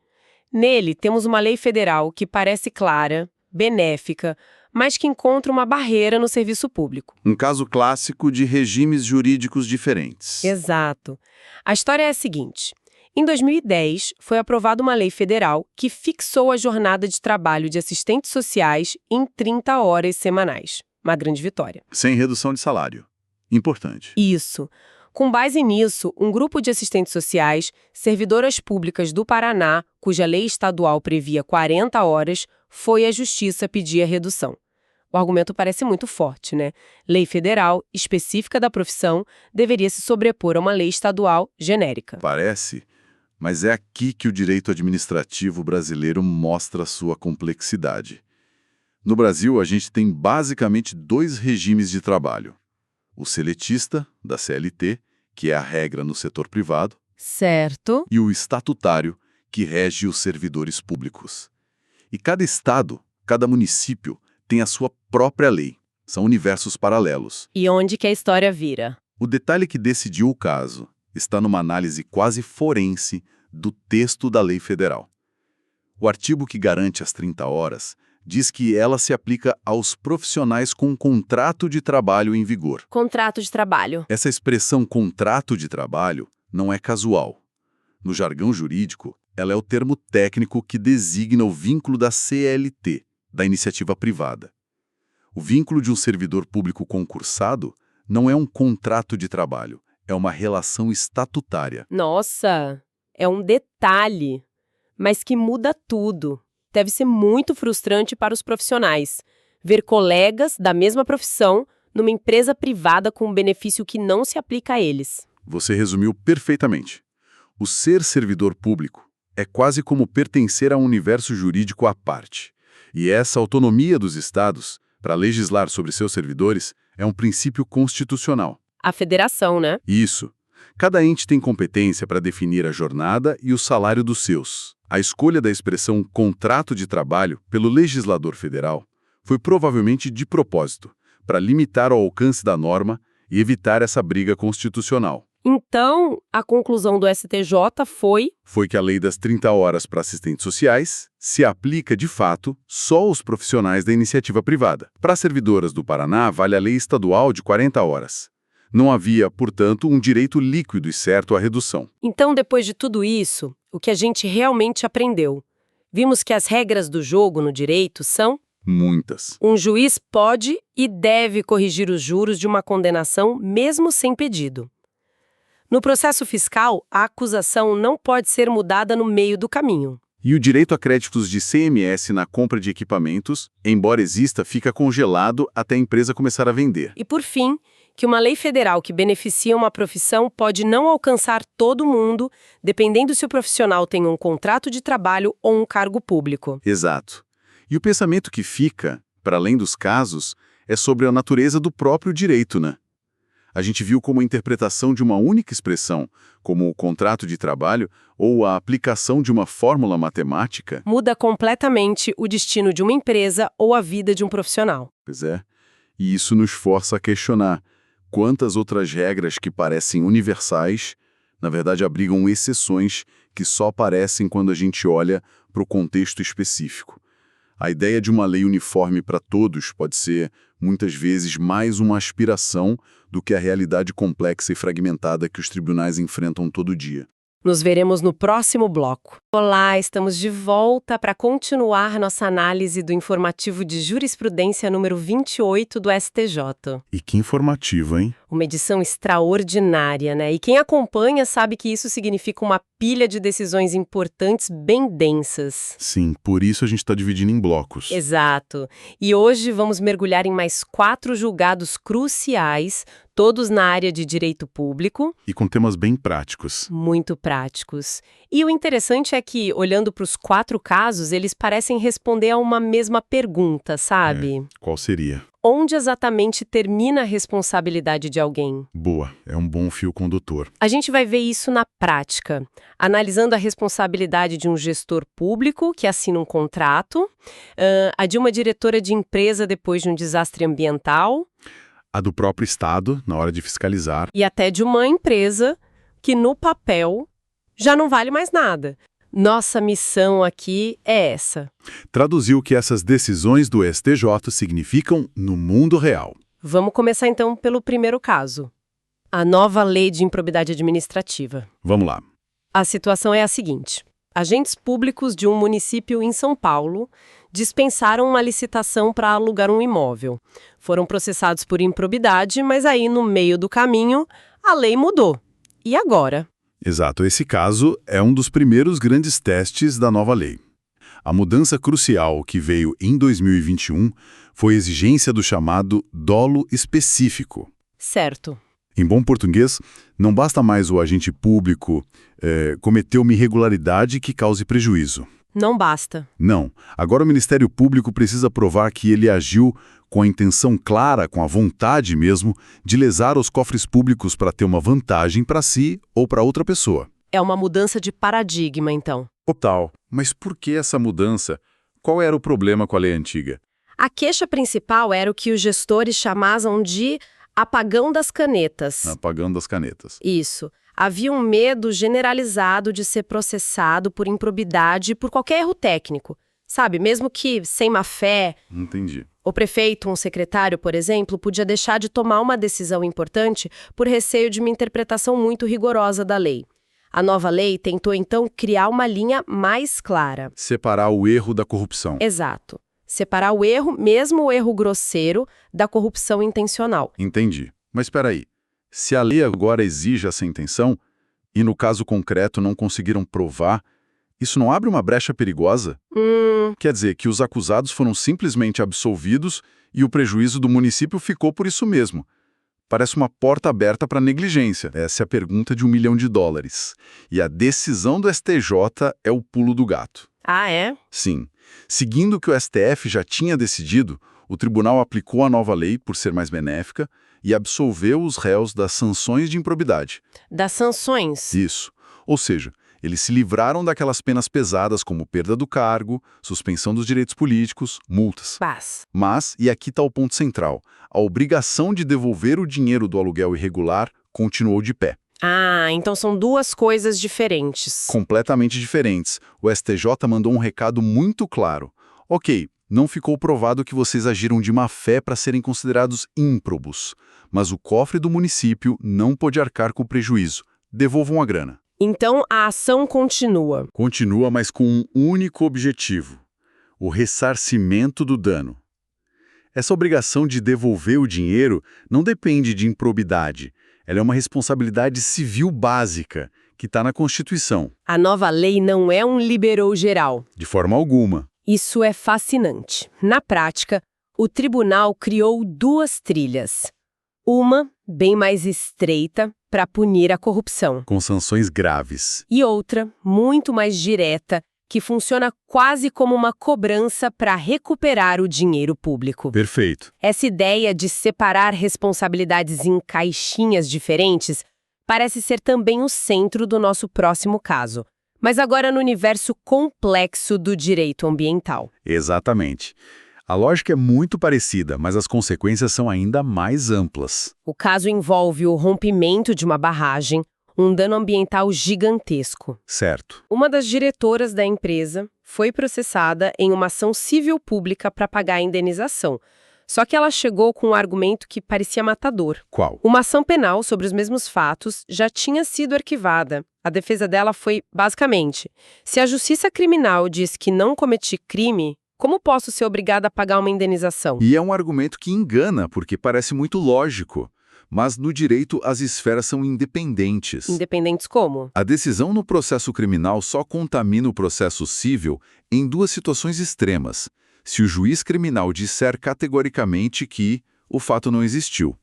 Nele, temos uma lei federal que parece clara, benéfica, mas que encontra uma barreira no serviço público. Um caso clássico de regimes jurídicos diferentes. Exato. A história é a seguinte. Em 2010, foi aprovada uma lei federal que fixou a jornada de trabalho de assistentes sociais em 30 horas semanais. Uma grande vitória. Sem redução de salário. Importante. Isso. Com base nisso, um grupo de assistentes sociais, servidoras públicas do Paraná, cuja lei estadual previa 40 horas, foi à justiça pedir a redução. O argumento parece muito forte, né? Lei federal, específica da profissão, deveria se sobrepor a uma lei estadual genérica. Parece, mas é aqui que o direito administrativo brasileiro mostra sua complexidade. No Brasil, a gente tem basicamente 2 regimes de trabalho. O seletista, da CLT, que é a regra no setor privado, Certo. e o estatutário, que rege os servidores públicos. E cada estado, cada município, tem a sua própria lei. São universos paralelos. E onde que a história vira? O detalhe que decidiu o caso está numa análise quase forense do texto da lei federal. O artigo que garante as 30 horas diz que ela se aplica aos profissionais com contrato de trabalho em vigor. Contrato de trabalho. Essa expressão contrato de trabalho não é casual. No jargão jurídico, ela é o termo técnico que designa o vínculo da CLT, da iniciativa privada. O vínculo de um servidor público concursado não é um contrato de trabalho, é uma relação estatutária. Nossa, é um detalhe, mas que muda tudo. Deve ser muito frustrante para os profissionais ver colegas da mesma profissão numa empresa privada com um benefício que não se aplica a eles. Você resumiu perfeitamente. O ser servidor público é quase como pertencer a um universo jurídico à parte. E essa autonomia dos estados para legislar sobre seus servidores é um princípio constitucional. A federação, né? Isso. Cada ente tem competência para definir a jornada e o salário dos seus. A escolha da expressão contrato de trabalho pelo legislador federal foi provavelmente de propósito, para limitar o alcance da norma e evitar essa briga constitucional. Então, a conclusão do STJ foi Que a lei das 30 horas para assistentes sociais se aplica, de fato, só aos profissionais da iniciativa privada. Para as servidoras do Paraná, vale a lei estadual de 40 horas. Não havia, portanto, um direito líquido e certo à redução. Então, depois de tudo isso, o que a gente realmente aprendeu? Vimos que as regras do jogo no direito são: Muitas. um juiz pode e deve corrigir os juros de uma condenação mesmo sem pedido. No processo fiscal, a acusação não pode ser mudada no meio do caminho. E o direito a créditos de ICMS na compra de equipamentos, embora exista, fica congelado até a empresa começar a vender. E, por fim, que uma lei federal que beneficia uma profissão pode não alcançar todo mundo, dependendo se o profissional tem um contrato de trabalho ou um cargo público. Exato. E o pensamento que fica, para além dos casos, é sobre a natureza do próprio direito, né? A gente viu como a interpretação de uma única expressão, como o contrato de trabalho ou a aplicação de uma fórmula matemática, Muda completamente o destino de uma empresa ou a vida de um profissional. pois é, e isso nos força a questionar quantas outras regras que parecem universais, na verdade abrigam exceções que só aparecem quando a gente olha para o contexto específico. A ideia de uma lei uniforme para todos pode ser, muitas vezes, mais uma aspiração do que a realidade complexa e fragmentada que os tribunais enfrentam todo dia. Nos veremos no próximo bloco. Olá, estamos de volta para continuar nossa análise do informativo de jurisprudência número 28 do STJ. E que informativo, hein? Uma edição extraordinária, né? E quem acompanha sabe que isso significa uma pilha de decisões importantes bem densas. Sim, por isso a gente está dividindo em blocos. Exato. E hoje vamos mergulhar em mais 4 julgados cruciais, todos na área de direito público. E com temas bem práticos. Muito práticos. E o interessante é que, olhando para os 4 casos, eles parecem responder a uma mesma pergunta, sabe? Qual seria? onde exatamente termina a responsabilidade de alguém. Boa, é um bom fio condutor. A gente vai ver isso na prática, analisando a responsabilidade de um gestor público que assina um contrato, a de uma diretora de empresa depois de um desastre ambiental, A do próprio Estado, na hora de fiscalizar. e até de uma empresa que, no papel, já não vale mais nada. Nossa missão aqui é essa. Traduzir o que essas decisões do STJ significam no mundo real. Vamos começar então pelo primeiro caso. A nova lei de improbidade administrativa. Vamos lá. A situação é a seguinte. Agentes públicos de um município em São Paulo dispensaram uma licitação para alugar um imóvel. Foram processados por improbidade, mas aí no meio do caminho a lei mudou. E agora? Exato, esse caso é um dos primeiros grandes testes da nova lei. A mudança crucial que veio em 2021 foi a exigência do chamado dolo específico. Certo. Em bom português, não basta mais o agente público cometer uma irregularidade que cause prejuízo. Não basta. Não. Agora o Ministério Público precisa provar que ele agiu com a intenção clara, com a vontade mesmo, de lesar os cofres públicos para ter uma vantagem para si ou para outra pessoa. É uma mudança de paradigma, então. Total. Mas por que essa mudança? Qual era o problema com a lei antiga? A queixa principal era o que os gestores chamavam de apagão das canetas. Apagando as canetas. Isso. Havia um medo generalizado de ser processado por improbidade por qualquer erro técnico. Sabe, mesmo que sem má fé, Entendi. o prefeito, um secretário, por exemplo, podia deixar de tomar uma decisão importante por receio de uma interpretação muito rigorosa da lei. A nova lei tentou, então, criar uma linha mais clara. Separar o erro da corrupção. Exato. Separar o erro, mesmo o erro grosseiro, da corrupção intencional. Entendi. Mas espera aí. Se a lei agora exige essa intenção, e no caso concreto não conseguiram provar, isso não abre uma brecha perigosa? Quer dizer que os acusados foram simplesmente absolvidos e o prejuízo do município ficou por isso mesmo. Parece uma porta aberta para negligência. Essa é a pergunta de $1 milhão. E a decisão do STJ é o pulo do gato. Ah, é? Sim. Seguindo o que o STF já tinha decidido, o tribunal aplicou a nova lei por ser mais benéfica e absolveu os réus das sanções de improbidade. Das sanções. Isso. Ou seja, eles se livraram daquelas penas pesadas como perda do cargo, suspensão dos direitos políticos, multas. Paz. Mas, e aqui está o ponto central, a obrigação de devolver o dinheiro do aluguel irregular continuou de pé. Ah, então são duas coisas diferentes. Completamente diferentes. O STJ mandou um recado muito claro. Ok, não ficou provado que vocês agiram de má fé para serem considerados ímprobos, mas o cofre do município não pôde arcar com o prejuízo. Devolvam a grana. Então a ação continua. Continua, mas com um único objetivo: o ressarcimento do dano. Essa obrigação de devolver o dinheiro não depende de improbidade. Ela é uma responsabilidade civil básica, que está na Constituição. A nova lei não é um liberou geral. De forma alguma. Isso é fascinante. Na prática, o tribunal criou duas trilhas. Uma, bem mais estreita, para punir a corrupção. Com sanções graves. E outra, muito mais direta, que funciona quase como uma cobrança para recuperar o dinheiro público. Perfeito. Essa ideia de separar responsabilidades em caixinhas diferentes parece ser também o centro do nosso próximo caso, mas agora no universo complexo do direito ambiental. Exatamente. A lógica é muito parecida, mas as consequências são ainda mais amplas. O caso envolve o rompimento de uma barragem, um dano ambiental gigantesco. Certo. Uma das diretoras da empresa foi processada em uma ação civil pública para pagar a indenização. Só que ela chegou com um argumento que parecia matador. Qual? Uma ação penal sobre os mesmos fatos já tinha sido arquivada. A defesa dela foi, basicamente, se a justiça criminal diz que não cometi crime, como posso ser obrigada a pagar uma indenização? E é um argumento que engana, porque parece muito lógico. Mas no direito as esferas são independentes. Independentes como? A decisão no processo criminal só contamina o processo civil em duas situações extremas. Se o juiz criminal disser categoricamente que o fato não existiu,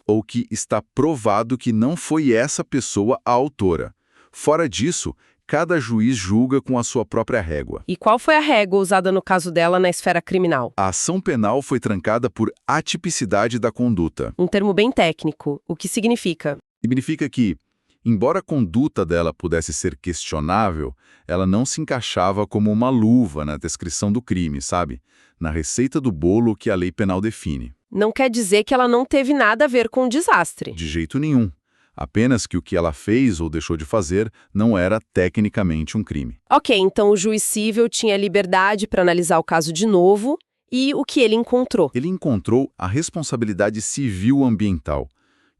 ou que está provado que não foi essa pessoa a autora. Fora disso, cada juiz julga com a sua própria régua. E qual foi a régua usada no caso dela na esfera criminal? A ação penal foi trancada por atipicidade da conduta. Um termo bem técnico. O que significa? Significa que, embora a conduta dela pudesse ser questionável, ela não se encaixava como uma luva na descrição do crime, sabe? Na receita do bolo que a lei penal define. Não quer dizer que ela não teve nada a ver com o desastre. De jeito nenhum. Apenas que o que ela fez ou deixou de fazer não era tecnicamente um crime. Ok, então o juiz civil tinha liberdade para analisar o caso de novo e o que ele encontrou? Ele encontrou a responsabilidade civil ambiental,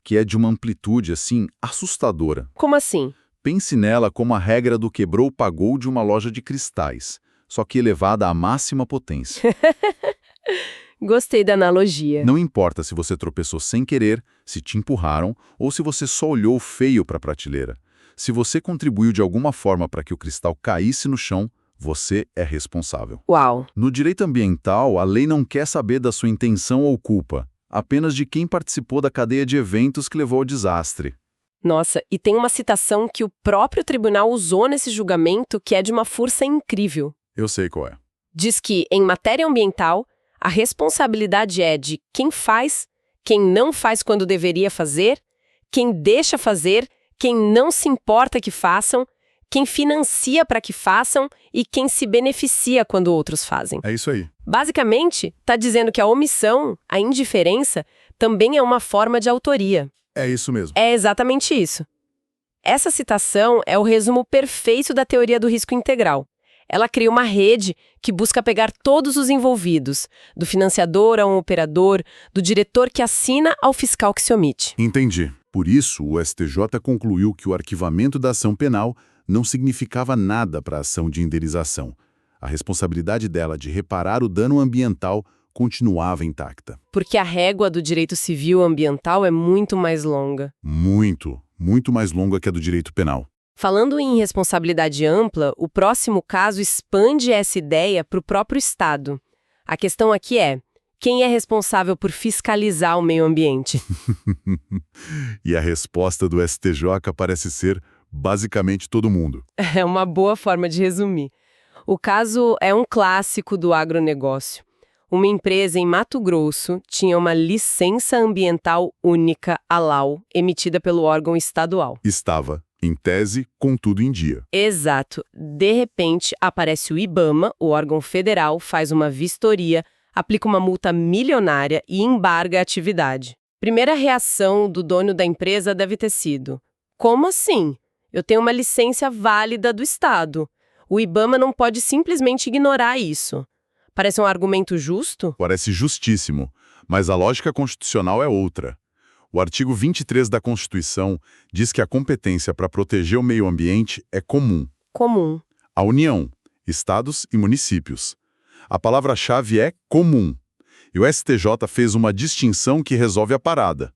que é de uma amplitude, assim, assustadora. Como assim? Pense nela como a regra do quebrou-pagou de uma loja de cristais, só que elevada à máxima potência. Gostei da analogia. Não importa se você tropeçou sem querer, se te empurraram ou se você só olhou feio para a prateleira. Se você contribuiu de alguma forma para que o cristal caísse no chão, você é responsável. Uau! No direito ambiental, a lei não quer saber da sua intenção ou culpa, apenas de quem participou da cadeia de eventos que levou ao desastre. Nossa, e tem uma citação que o próprio tribunal usou nesse julgamento que é de uma força incrível. Eu sei qual é. Diz que, em matéria ambiental, a responsabilidade é de quem faz, quem não faz quando deveria fazer, quem deixa fazer, quem não se importa que façam, quem financia para que façam e quem se beneficia quando outros fazem. É isso aí. Basicamente, está dizendo que a omissão, a indiferença, também é uma forma de autoria. É isso mesmo. É exatamente isso. Essa citação é o resumo perfeito da teoria do risco integral. Ela cria uma rede que busca pegar todos os envolvidos, do financiador ao operador, do diretor que assina ao fiscal que se omite. Entendi. Por isso, o STJ concluiu que o arquivamento da ação penal não significava nada para a ação de indenização. A responsabilidade dela de reparar o dano ambiental continuava intacta. Porque a régua do direito civil ambiental é muito mais longa. Muito mais longa que a do direito penal. Falando em responsabilidade ampla, o próximo caso expande essa ideia para o próprio Estado. A questão aqui é: quem é responsável por fiscalizar o meio ambiente? E a resposta do STJ parece ser basicamente todo mundo. É uma boa forma de resumir. O caso é um clássico do agronegócio. Uma empresa em Mato Grosso tinha uma licença ambiental única, a LAU, emitida pelo órgão estadual. Estava, em tese, com tudo em dia. Exato. De repente, aparece o IBAMA, o órgão federal, faz uma vistoria, aplica uma multa milionária e embarga a atividade. Primeira reação do dono da empresa deve ter sido: como assim? Eu tenho uma licença válida do Estado. O IBAMA não pode simplesmente ignorar isso. Parece um argumento justo? Parece justíssimo, mas a lógica constitucional é outra. O artigo 23 da Constituição diz que a competência para proteger o meio ambiente é comum. Comum. A União, estados e municípios. A palavra-chave é comum. E o STJ fez uma distinção que resolve a parada.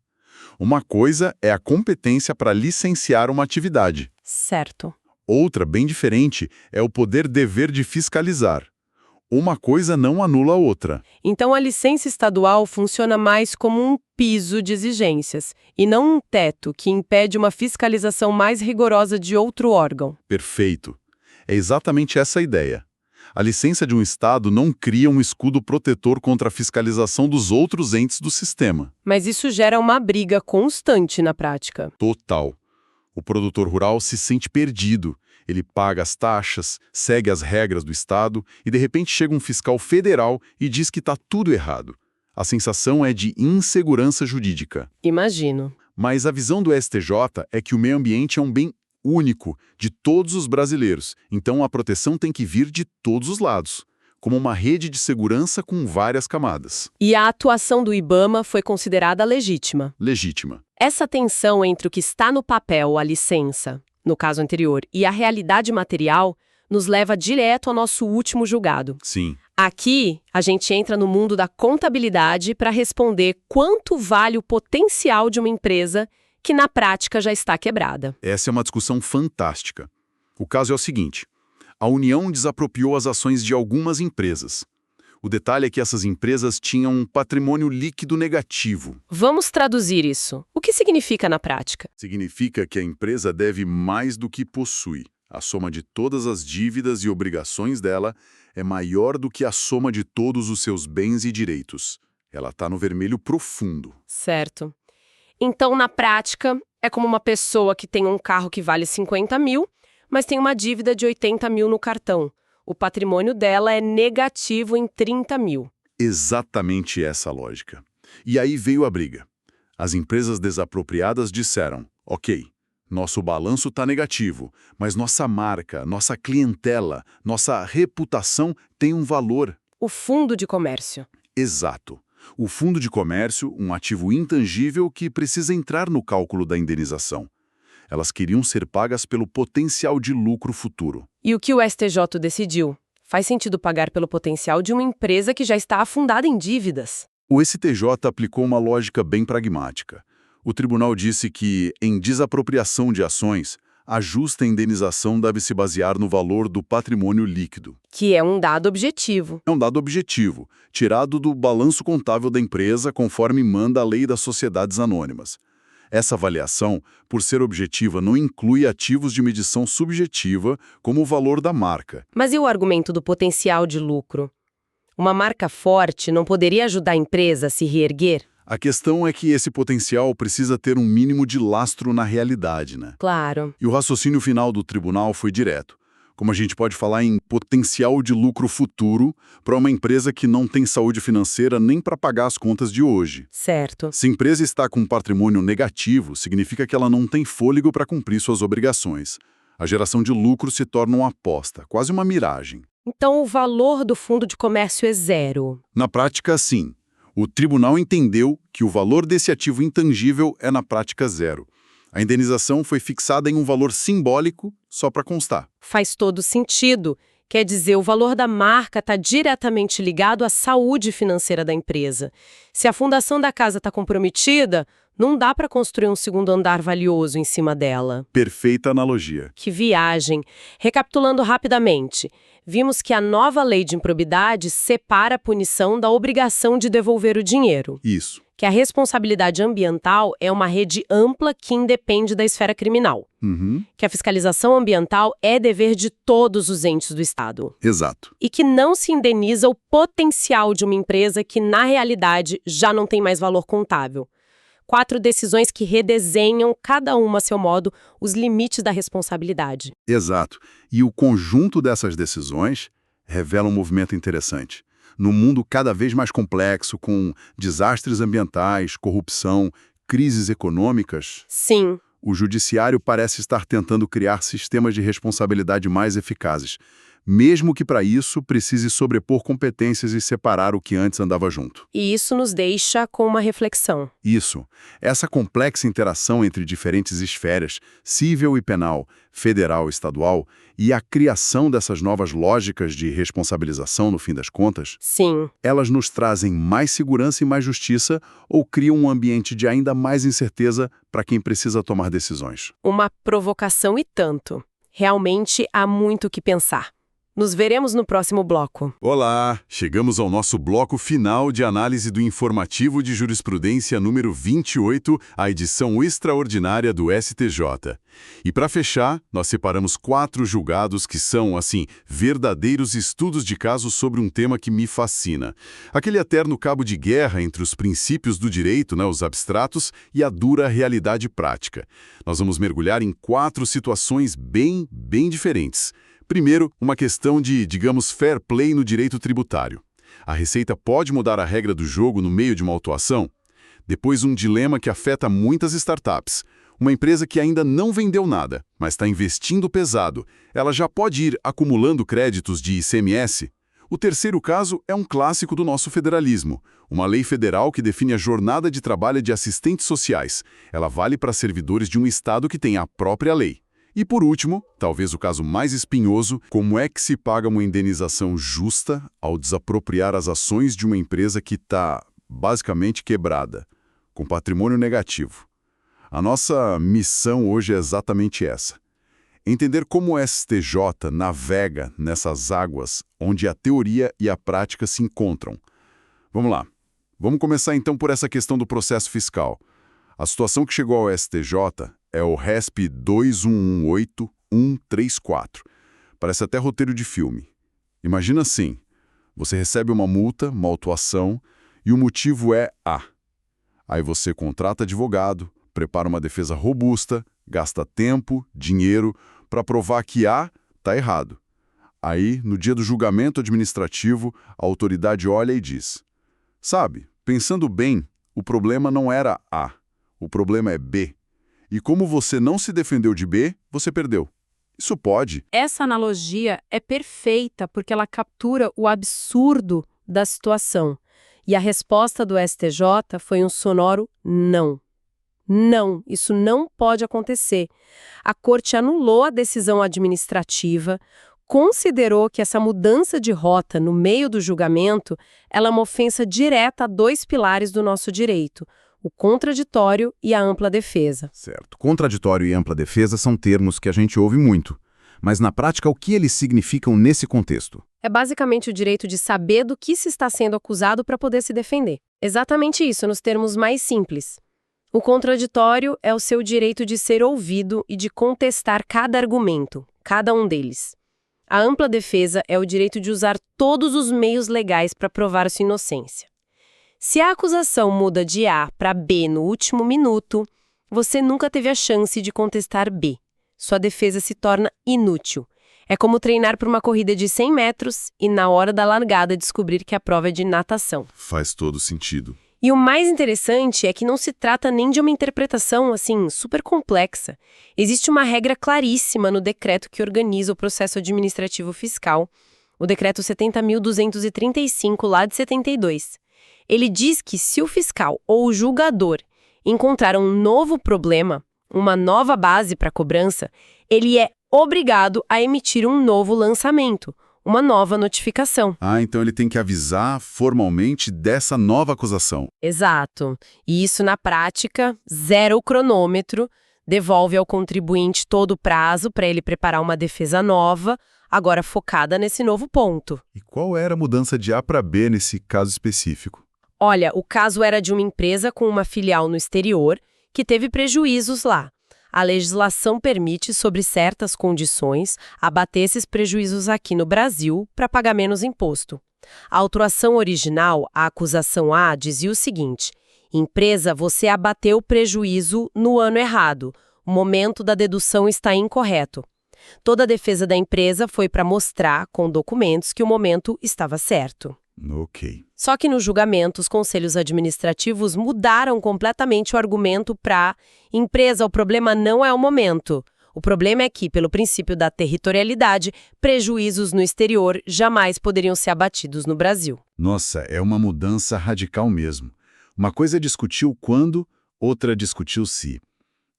Uma coisa é a competência para licenciar uma atividade. Certo. Outra, bem diferente, é o poder-dever de fiscalizar. Uma coisa não anula a outra. Então a licença estadual funciona mais como um piso de exigências, e não um teto que impede uma fiscalização mais rigorosa de outro órgão. Perfeito. É exatamente essa a ideia. A licença de um Estado não cria um escudo protetor contra a fiscalização dos outros entes do sistema. Mas isso gera uma briga constante na prática. Total. O produtor rural se sente perdido. Ele paga as taxas, segue as regras do Estado e, de repente, chega um fiscal federal e diz que está tudo errado. A sensação é de insegurança jurídica. Imagino. Mas a visão do STJ é que o meio ambiente é um bem único de todos os brasileiros, então a proteção tem que vir de todos os lados, como uma rede de segurança com várias camadas. E a atuação do IBAMA foi considerada legítima. Legítima. Essa tensão entre o que está no papel, a licença, no caso anterior, e a realidade material, nos leva direto ao nosso último julgado. Sim. Aqui, a gente entra no mundo da contabilidade para responder quanto vale o potencial de uma empresa que, na prática, já está quebrada. Essa é uma discussão fantástica. O caso é o seguinte: a União desapropriou as ações de algumas empresas. O detalhe é que essas empresas tinham um patrimônio líquido negativo. Vamos traduzir isso. O que significa na prática? Significa que a empresa deve mais do que possui. A soma de todas as dívidas e obrigações dela é maior do que a soma de todos os seus bens e direitos. Ela está no vermelho profundo. Certo. Então, na prática, é como uma pessoa que tem um carro que vale 50 mil, mas tem uma dívida de 80 mil no cartão. O patrimônio dela é negativo em 30 mil. Exatamente essa a lógica. E aí veio a briga. As empresas desapropriadas disseram, ok, nosso balanço está negativo, mas nossa marca, nossa clientela, nossa reputação tem um valor. O fundo de comércio. Exato. O fundo de comércio, um ativo intangível que precisa entrar no cálculo da indenização. Elas queriam ser pagas pelo potencial de lucro futuro. E o que o STJ decidiu? Faz sentido pagar pelo potencial de uma empresa que já está afundada em dívidas. O STJ aplicou uma lógica bem pragmática. O tribunal disse que, em desapropriação de ações, a justa indenização deve se basear no valor do patrimônio líquido. Que é um dado objetivo. É um dado objetivo, tirado do balanço contábil da empresa, conforme manda a Lei das Sociedades Anônimas. Essa avaliação, por ser objetiva, não inclui ativos de medição subjetiva, como o valor da marca. Mas e o argumento do potencial de lucro? Uma marca forte não poderia ajudar a empresa a se reerguer? A questão é que esse potencial precisa ter um mínimo de lastro na realidade, né? Claro. E o raciocínio final do tribunal foi direto. Como a gente pode falar em potencial de lucro futuro para uma empresa que não tem saúde financeira nem para pagar as contas de hoje. Certo. Se a empresa está com um patrimônio negativo, significa que ela não tem fôlego para cumprir suas obrigações. A geração de lucro se torna uma aposta, quase uma miragem. Então o valor do fundo de comércio é zero. Na prática, sim. O tribunal entendeu que o valor desse ativo intangível é, na prática, zero. A indenização foi fixada em um valor simbólico, só para constar. Faz todo sentido. Quer dizer, o valor da marca está diretamente ligado à saúde financeira da empresa. Se a fundação da casa está comprometida, não dá para construir um segundo andar valioso em cima dela. Perfeita analogia. Que viagem! Recapitulando rapidamente, vimos que a nova lei de improbidade separa a punição da obrigação de devolver o dinheiro. Isso. Que a responsabilidade ambiental é uma rede ampla que independe da esfera criminal. Que a fiscalização ambiental é dever de todos os entes do Estado. Exato. E que não se indeniza o potencial de uma empresa que, na realidade, já não tem mais valor contábil. 4 decisões que redesenham, cada uma a seu modo, os limites da responsabilidade. Exato. E o conjunto dessas decisões revela um movimento interessante. Num mundo cada vez mais complexo, com desastres ambientais, corrupção, crises econômicas, Sim. o judiciário parece estar tentando criar sistemas de responsabilidade mais eficazes, mesmo que para isso precise sobrepor competências e separar o que antes andava junto. E isso nos deixa com uma reflexão. Isso. Essa complexa interação entre diferentes esferas, civil e penal, federal e estadual, e a criação dessas novas lógicas de responsabilização, no fim das contas, Sim. elas nos trazem mais segurança e mais justiça ou criam um ambiente de ainda mais incerteza para quem precisa tomar decisões? Uma provocação e tanto. Realmente há muito o que pensar. Nos veremos no próximo bloco. Olá! Chegamos ao nosso bloco final de análise do informativo de jurisprudência número 28, a edição extraordinária do STJ. E para fechar, nós separamos 4 julgados que são, assim, verdadeiros estudos de caso sobre um tema que me fascina. Aquele eterno cabo de guerra entre os princípios do direito, os abstratos, e a dura realidade prática. Nós vamos mergulhar em 4 situações bem diferentes. Primeiro, uma questão de, digamos, fair play no direito tributário. A Receita pode mudar a regra do jogo no meio de uma autuação? Depois, um dilema que afeta muitas startups. Uma empresa que ainda não vendeu nada, mas está investindo pesado. Ela já pode ir acumulando créditos de ICMS? O terceiro caso é um clássico do nosso federalismo. Uma lei federal que define a jornada de trabalho de assistentes sociais. Ela vale para servidores de um estado que tem a própria lei. E por último, talvez o caso mais espinhoso, como é que se paga uma indenização justa ao desapropriar as ações de uma empresa que está basicamente quebrada, com patrimônio negativo? A nossa missão hoje é exatamente essa. Entender como o STJ navega nessas águas onde a teoria e a prática se encontram. Vamos lá. Vamos começar então por essa questão do processo fiscal. A situação que chegou ao STJ é o RESP 134. Parece até roteiro de filme. Imagina assim, você recebe uma multa, uma autuação, e o motivo é A. Aí você contrata advogado, prepara uma defesa robusta, gasta tempo, dinheiro, para provar que A está errado. Aí, no dia do julgamento administrativo, a autoridade olha e diz: sabe, pensando bem, o problema não era A, o problema é B. E como você não se defendeu de B, você perdeu. Isso pode. Essa analogia é perfeita porque ela captura o absurdo da situação. E a resposta do STJ foi um sonoro não. Não, isso não pode acontecer. A corte anulou a decisão administrativa, considerou que essa mudança de rota no meio do julgamento ela é uma ofensa direta a dois pilares do nosso direito, o contraditório e a ampla defesa. Certo. Contraditório e ampla defesa são termos que a gente ouve muito. Mas, na prática, o que eles significam nesse contexto? É basicamente o direito de saber do que se está sendo acusado para poder se defender. Exatamente isso, nos termos mais simples. O contraditório é o seu direito de ser ouvido e de contestar cada argumento, cada um deles. A ampla defesa é o direito de usar todos os meios legais para provar sua inocência. Se a acusação muda de A para B no último minuto, você nunca teve a chance de contestar B. Sua defesa se torna inútil. É como treinar para uma corrida de 100 metros e, na hora da largada, descobrir que a prova é de natação. Faz todo sentido. E o mais interessante é que não se trata nem de uma interpretação, assim, super complexa. Existe uma regra claríssima no decreto que organiza o processo administrativo fiscal, o decreto 70.235, lá de 72. Ele diz que se o fiscal ou o julgador encontrar um novo problema, uma nova base para cobrança, ele é obrigado a emitir um novo lançamento, uma nova notificação. Ah, então ele tem que avisar formalmente dessa nova acusação. Exato. E isso, na prática, zera o cronômetro, devolve ao contribuinte todo o prazo para ele preparar uma defesa nova, agora focada nesse novo ponto. E qual era a mudança de A para B nesse caso específico? Olha, o caso era de uma empresa com uma filial no exterior que teve prejuízos lá. A legislação permite, sob certas condições, abater esses prejuízos aqui no Brasil para pagar menos imposto. A autuação original, a acusação A, dizia o seguinte: empresa, você abateu o prejuízo no ano errado. O momento da dedução está incorreto. Toda a defesa da empresa foi para mostrar, com documentos, que o momento estava certo. Ok. Só que no julgamento, os conselhos administrativos mudaram completamente o argumento para empresa, o problema não é o momento. O problema é que, pelo princípio da territorialidade, prejuízos no exterior jamais poderiam ser abatidos no Brasil. Nossa, é uma mudança radical mesmo. Uma coisa é discutir o quando, outra é discutir o se.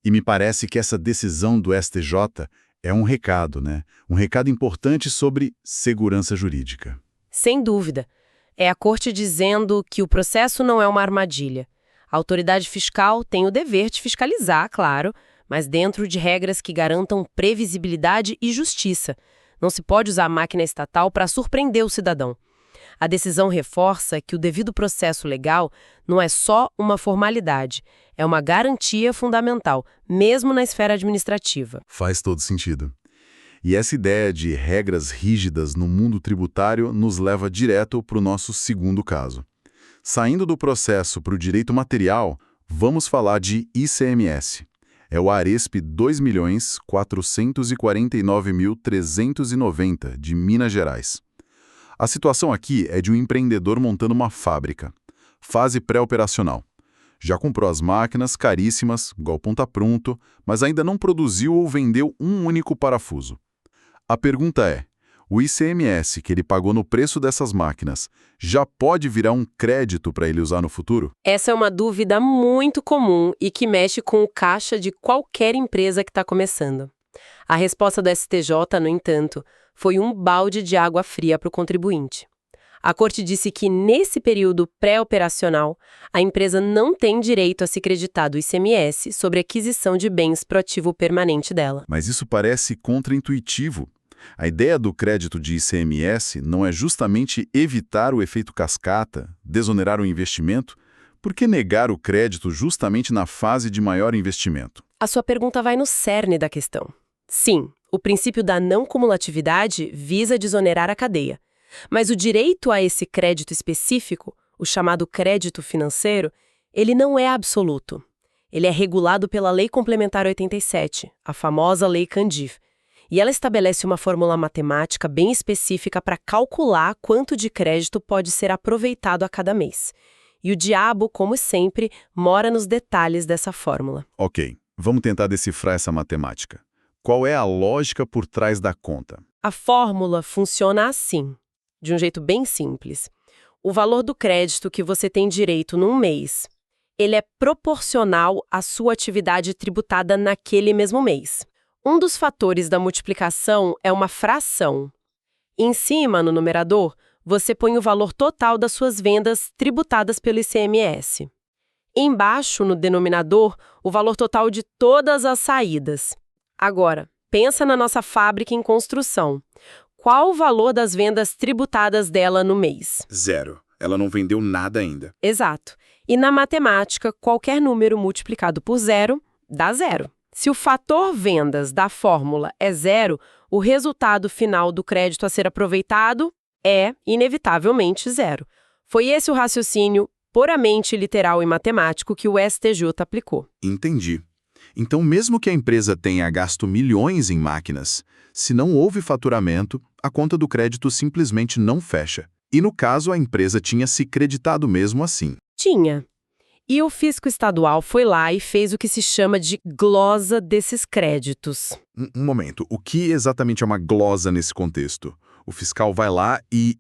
E me parece que essa decisão do STJ é um recado, né? Um recado importante sobre segurança jurídica. Sem dúvida. É a corte dizendo que o processo não é uma armadilha. A autoridade fiscal tem o dever de fiscalizar, claro, mas dentro de regras que garantam previsibilidade e justiça. Não se pode usar a máquina estatal para surpreender o cidadão. A decisão reforça que o devido processo legal não é só uma formalidade, é uma garantia fundamental, mesmo na esfera administrativa. Faz todo sentido. E essa ideia de regras rígidas no mundo tributário nos leva direto para o nosso segundo caso. Saindo do processo para o direito material, vamos falar de ICMS. É o ARESP 2.449.390 de Minas Gerais. A situação aqui é de um empreendedor montando uma fábrica. Fase pré-operacional. Já comprou as máquinas caríssimas, o galpão está pronto, mas ainda não produziu ou vendeu um único parafuso. A pergunta é, o ICMS que ele pagou no preço dessas máquinas já pode virar um crédito para ele usar no futuro? Essa é uma dúvida muito comum e que mexe com o caixa de qualquer empresa que está começando. A resposta do STJ, no entanto, foi um balde de água fria para o contribuinte. A corte disse que, nesse período pré-operacional, a empresa não tem direito a se creditar do ICMS sobre a aquisição de bens pro ativo permanente dela. Mas isso parece contraintuitivo. A ideia do crédito de ICMS não é justamente evitar o efeito cascata, desonerar o investimento? Por que negar o crédito justamente na fase de maior investimento? A sua pergunta vai no cerne da questão. Sim, O princípio da não cumulatividade visa desonerar a cadeia. Mas o direito a esse crédito específico, o chamado crédito financeiro, ele não é absoluto. Ele é regulado pela Lei Complementar 87, a famosa Lei Candif. E ela estabelece uma fórmula matemática bem específica para calcular quanto de crédito pode ser aproveitado a cada mês. E o diabo, como sempre, mora nos detalhes dessa fórmula. Ok, vamos tentar decifrar essa matemática. Qual é a lógica por trás da conta? A fórmula funciona assim, de um jeito bem simples. O valor do crédito que você tem direito num mês, ele é proporcional à sua atividade tributada naquele mesmo mês. Um dos fatores da multiplicação é uma fração. Em cima, no numerador, você põe o valor total das suas vendas tributadas pelo ICMS. Embaixo, no denominador, o valor total de todas as saídas. Agora, pensa na nossa fábrica em construção. Qual o valor das vendas tributadas dela no mês? 0. Ela não vendeu nada ainda. Exato. E na matemática, qualquer número multiplicado por 0 dá 0. Se o fator vendas da fórmula é 0, o resultado final do crédito a ser aproveitado é, inevitavelmente, 0. Foi esse o raciocínio puramente literal e matemático que o STJ aplicou. Entendi. Então, mesmo que a empresa tenha gasto milhões em máquinas, se não houve faturamento, a conta do crédito simplesmente não fecha. E no caso, a empresa tinha se creditado mesmo assim. Tinha. E o fisco estadual foi lá e fez o que se chama de glosa desses créditos. Um momento, o que exatamente é uma glosa nesse contexto? O fiscal vai lá e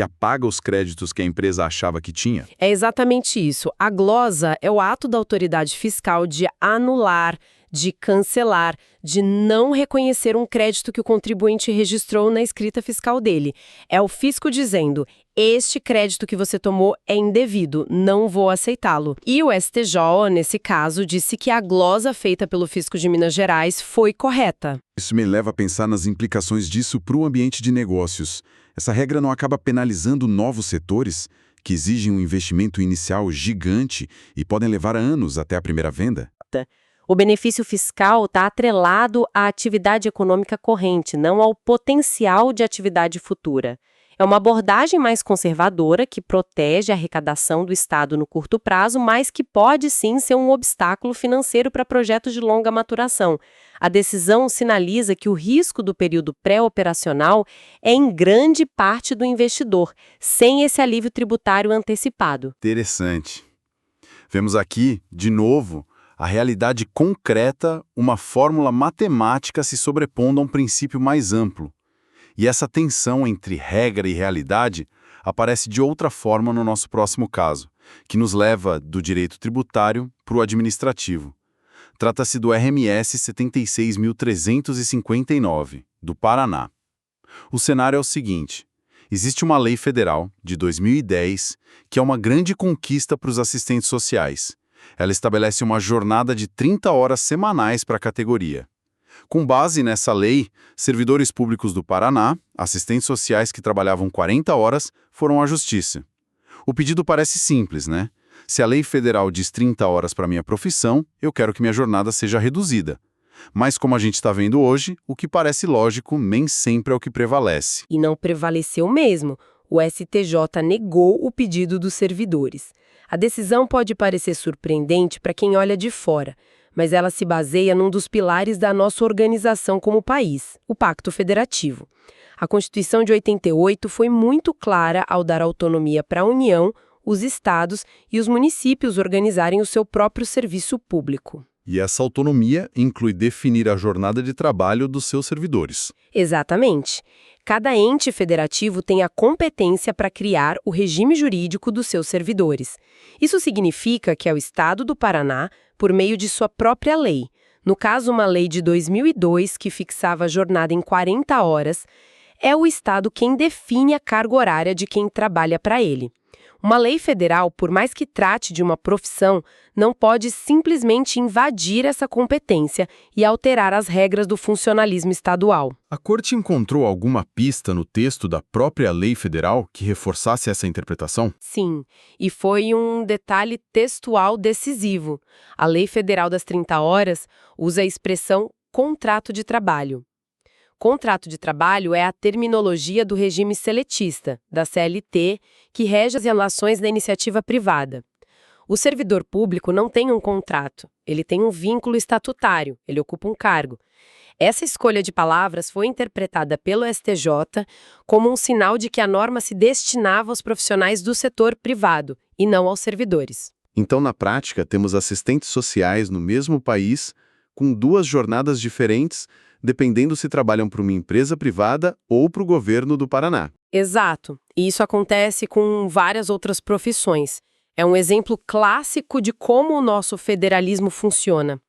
apaga os créditos que a empresa achava que tinha? É exatamente isso. A glosa é o ato da autoridade fiscal de anular, de cancelar, de não reconhecer um crédito que o contribuinte registrou na escrita fiscal dele. É o fisco dizendo: este crédito que você tomou é indevido, não vou aceitá-lo. E o STJ, nesse caso, disse que a glosa feita pelo fisco de Minas Gerais foi correta. Isso me leva a pensar nas implicações disso para o ambiente de negócios. Essa regra não acaba penalizando novos setores que exigem um investimento inicial gigante e podem levar anos até a primeira venda? O benefício fiscal está atrelado à atividade econômica corrente, não ao potencial de atividade futura. É uma abordagem mais conservadora que protege a arrecadação do Estado no curto prazo, mas que pode sim ser um obstáculo financeiro para projetos de longa maturação. A decisão sinaliza que o risco do período pré-operacional é em grande parte do investidor, sem esse alívio tributário antecipado. Interessante. Vemos aqui, de novo, a realidade concreta, uma fórmula matemática se sobrepondo a um princípio mais amplo. E essa tensão entre regra e realidade aparece de outra forma no nosso próximo caso, que nos leva do direito tributário para o administrativo. Trata-se do RMS 76.359, do Paraná. O cenário é o seguinte: existe uma lei federal, de 2010, que é uma grande conquista para os assistentes sociais. Ela estabelece uma jornada de 30 horas semanais para a categoria. Com base nessa lei, servidores públicos do Paraná, assistentes sociais que trabalhavam 40 horas, foram à justiça. O pedido parece simples, né? Se a lei federal diz 30 horas para minha profissão, eu quero que minha jornada seja reduzida. Mas como a gente está vendo hoje, o que parece lógico nem sempre é o que prevalece. E não prevaleceu mesmo. O STJ negou o pedido dos servidores. A decisão pode parecer surpreendente para quem olha de fora, mas ela se baseia num dos pilares da nossa organização como país, o Pacto Federativo. A Constituição de 88 foi muito clara ao dar autonomia para a União, os estados e os municípios organizarem o seu próprio serviço público. E essa autonomia inclui definir a jornada de trabalho dos seus servidores. Exatamente. Cada ente federativo tem a competência para criar o regime jurídico dos seus servidores. Isso significa que é o Estado do Paraná, por meio de sua própria lei. No caso, uma lei de 2002 que fixava a jornada em 40 horas, é o Estado quem define a carga horária de quem trabalha para ele. Uma lei federal, por mais que trate de uma profissão, não pode simplesmente invadir essa competência e alterar as regras do funcionalismo estadual. A Corte encontrou alguma pista no texto da própria lei federal que reforçasse essa interpretação? Sim, e foi um detalhe textual decisivo. A Lei Federal das 30 Horas usa a expressão contrato de trabalho. Contrato de trabalho é a terminologia do regime seletista, da CLT, que rege as relações da iniciativa privada. O servidor público não tem um contrato, ele tem um vínculo estatutário, ele ocupa um cargo. Essa escolha de palavras foi interpretada pelo STJ como um sinal de que a norma se destinava aos profissionais do setor privado e não aos servidores. Então, na prática, temos assistentes sociais no mesmo país, com 2 jornadas diferentes, dependendo se trabalham para uma empresa privada ou para o governo do Paraná. Exato. E isso acontece com várias outras profissões. É um exemplo clássico de como o nosso federalismo funciona.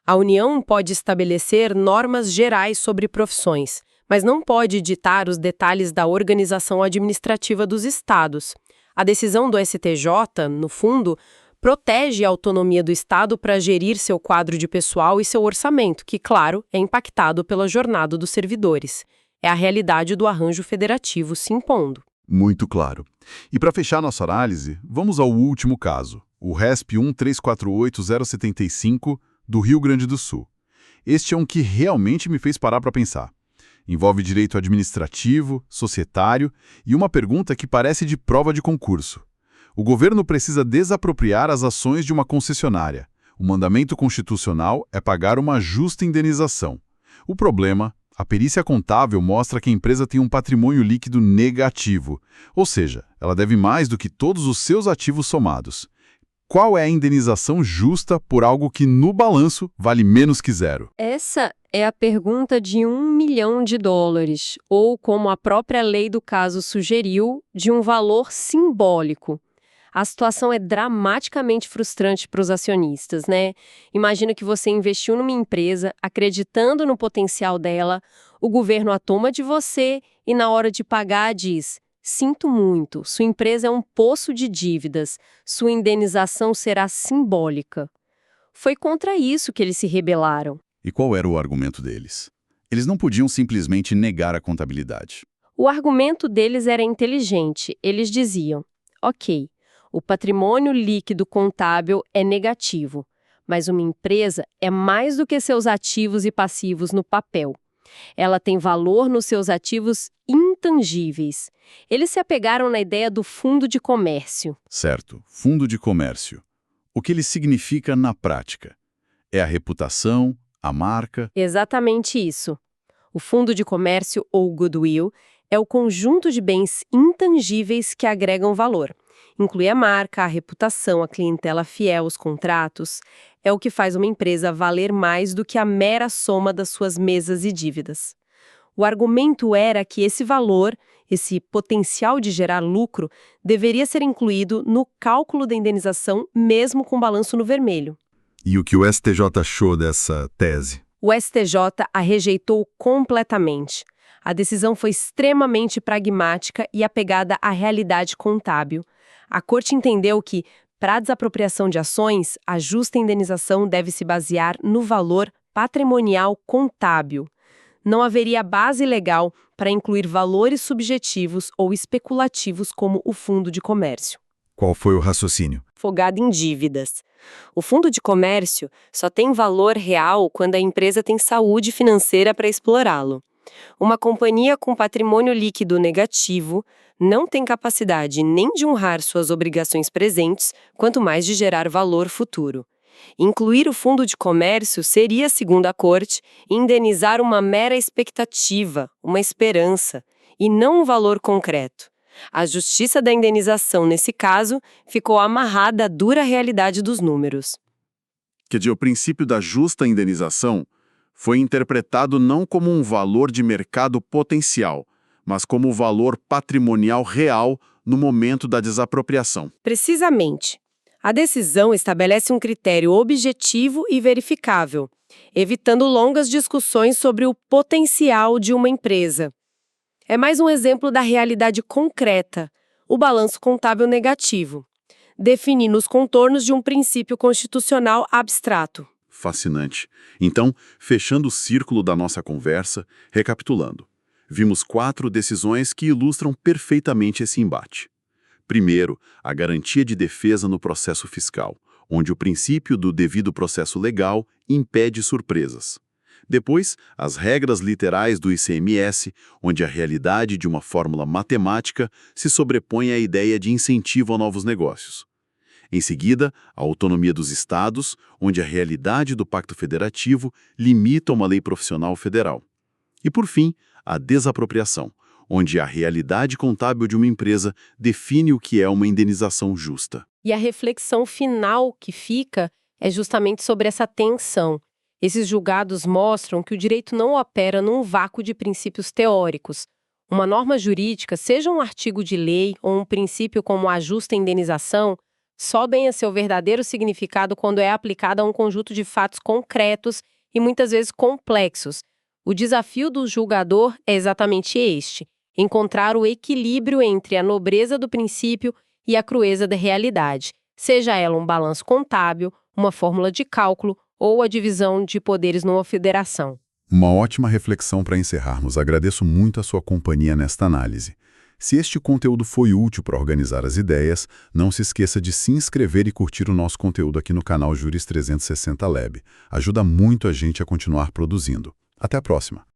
A União pode estabelecer normas gerais sobre profissões, mas não pode ditar os detalhes da organização administrativa dos estados. A decisão do STJ, no fundo, protege a autonomia do Estado para gerir seu quadro de pessoal e seu orçamento, que, claro, é impactado pela jornada dos servidores. É a realidade do arranjo federativo se impondo. Muito claro. E para fechar nossa análise, vamos ao último caso, o RESP 1348075 do Rio Grande do Sul. Este é um que realmente me fez parar para pensar. Envolve direito administrativo, societário e uma pergunta que parece de prova de concurso. O governo precisa desapropriar as ações de uma concessionária. O mandamento constitucional é pagar uma justa indenização. O problema, a perícia contábil mostra que a empresa tem um patrimônio líquido negativo, ou seja, ela deve mais do que todos os seus ativos somados. Qual é a indenização justa por algo que, no balanço, vale menos que zero? Essa é a pergunta de $1 milhão, ou, como a própria lei do caso sugeriu, de um valor simbólico. A situação é dramaticamente frustrante para os acionistas, né? Imagina que você investiu numa empresa, acreditando no potencial dela, o governo a toma de você e, na hora de pagar, diz: sinto muito, sua empresa é um poço de dívidas, sua indenização será simbólica. Foi contra isso que eles se rebelaram. E qual era o argumento deles? Eles não podiam simplesmente negar a contabilidade. O argumento deles era inteligente. Eles diziam: ok, o patrimônio líquido contábil é negativo, mas uma empresa é mais do que seus ativos e passivos no papel. Ela tem valor nos seus ativos intangíveis. Eles se apegaram na ideia do fundo de comércio. Certo, fundo de comércio. O que ele significa na prática? É a reputação, a marca? Exatamente isso. O fundo de comércio, ou goodwill, é o conjunto de bens intangíveis que agregam valor. Inclui a marca, a reputação, a clientela fiel, os contratos. É o que faz uma empresa valer mais do que a mera soma das suas mesas e dívidas. O argumento era que esse valor, esse potencial de gerar lucro, deveria ser incluído no cálculo da indenização, mesmo com balanço no vermelho. E o que o STJ achou dessa tese? O STJ a rejeitou completamente. A decisão foi extremamente pragmática e apegada à realidade contábil. A Corte entendeu que, para a desapropriação de ações, a justa indenização deve se basear no valor patrimonial contábil. Não haveria base legal para incluir valores subjetivos ou especulativos como o fundo de comércio. Qual foi o raciocínio? Afogado em dívidas. O fundo de comércio só tem valor real quando a empresa tem saúde financeira para explorá-lo. Uma companhia com patrimônio líquido negativo não tem capacidade nem de honrar suas obrigações presentes, quanto mais de gerar valor futuro. Incluir o fundo de comércio seria, segundo a Corte, indenizar uma mera expectativa, uma esperança, e não um valor concreto. A justiça da indenização, nesse caso, ficou amarrada à dura realidade dos números. Quer dizer, o princípio da justa indenização foi interpretado não como um valor de mercado potencial, mas como o valor patrimonial real no momento da desapropriação. Precisamente. A decisão estabelece um critério objetivo e verificável, evitando longas discussões sobre o potencial de uma empresa. É mais um exemplo da realidade concreta, o balanço contábil negativo, definindo os contornos de um princípio constitucional abstrato. Fascinante. Então, fechando o círculo da nossa conversa, recapitulando. Vimos 4 decisões que ilustram perfeitamente esse embate. Primeiro, a garantia de defesa no processo fiscal, onde o princípio do devido processo legal impede surpresas. Depois, as regras literais do ICMS, onde a realidade de uma fórmula matemática se sobrepõe à ideia de incentivo a novos negócios. Em seguida, a autonomia dos estados, onde a realidade do Pacto Federativo limita uma lei profissional federal. E, por fim, a desapropriação, onde a realidade contábil de uma empresa define o que é uma indenização justa. E a reflexão final que fica é justamente sobre essa tensão. Esses julgados mostram que o direito não opera num vácuo de princípios teóricos. Uma norma jurídica, seja um artigo de lei ou um princípio como a justa indenização, sobem a seu verdadeiro significado quando é aplicada a um conjunto de fatos concretos e muitas vezes complexos. O desafio do julgador é exatamente este: encontrar o equilíbrio entre a nobreza do princípio e a crueza da realidade, seja ela um balanço contábil, uma fórmula de cálculo ou a divisão de poderes numa federação. Uma ótima reflexão para encerrarmos. Agradeço muito a sua companhia nesta análise. Se este conteúdo foi útil para organizar as ideias, não se esqueça de se inscrever e curtir o nosso conteúdo aqui no canal Juris 360 Lab. Ajuda muito a gente a continuar produzindo. Até a próxima!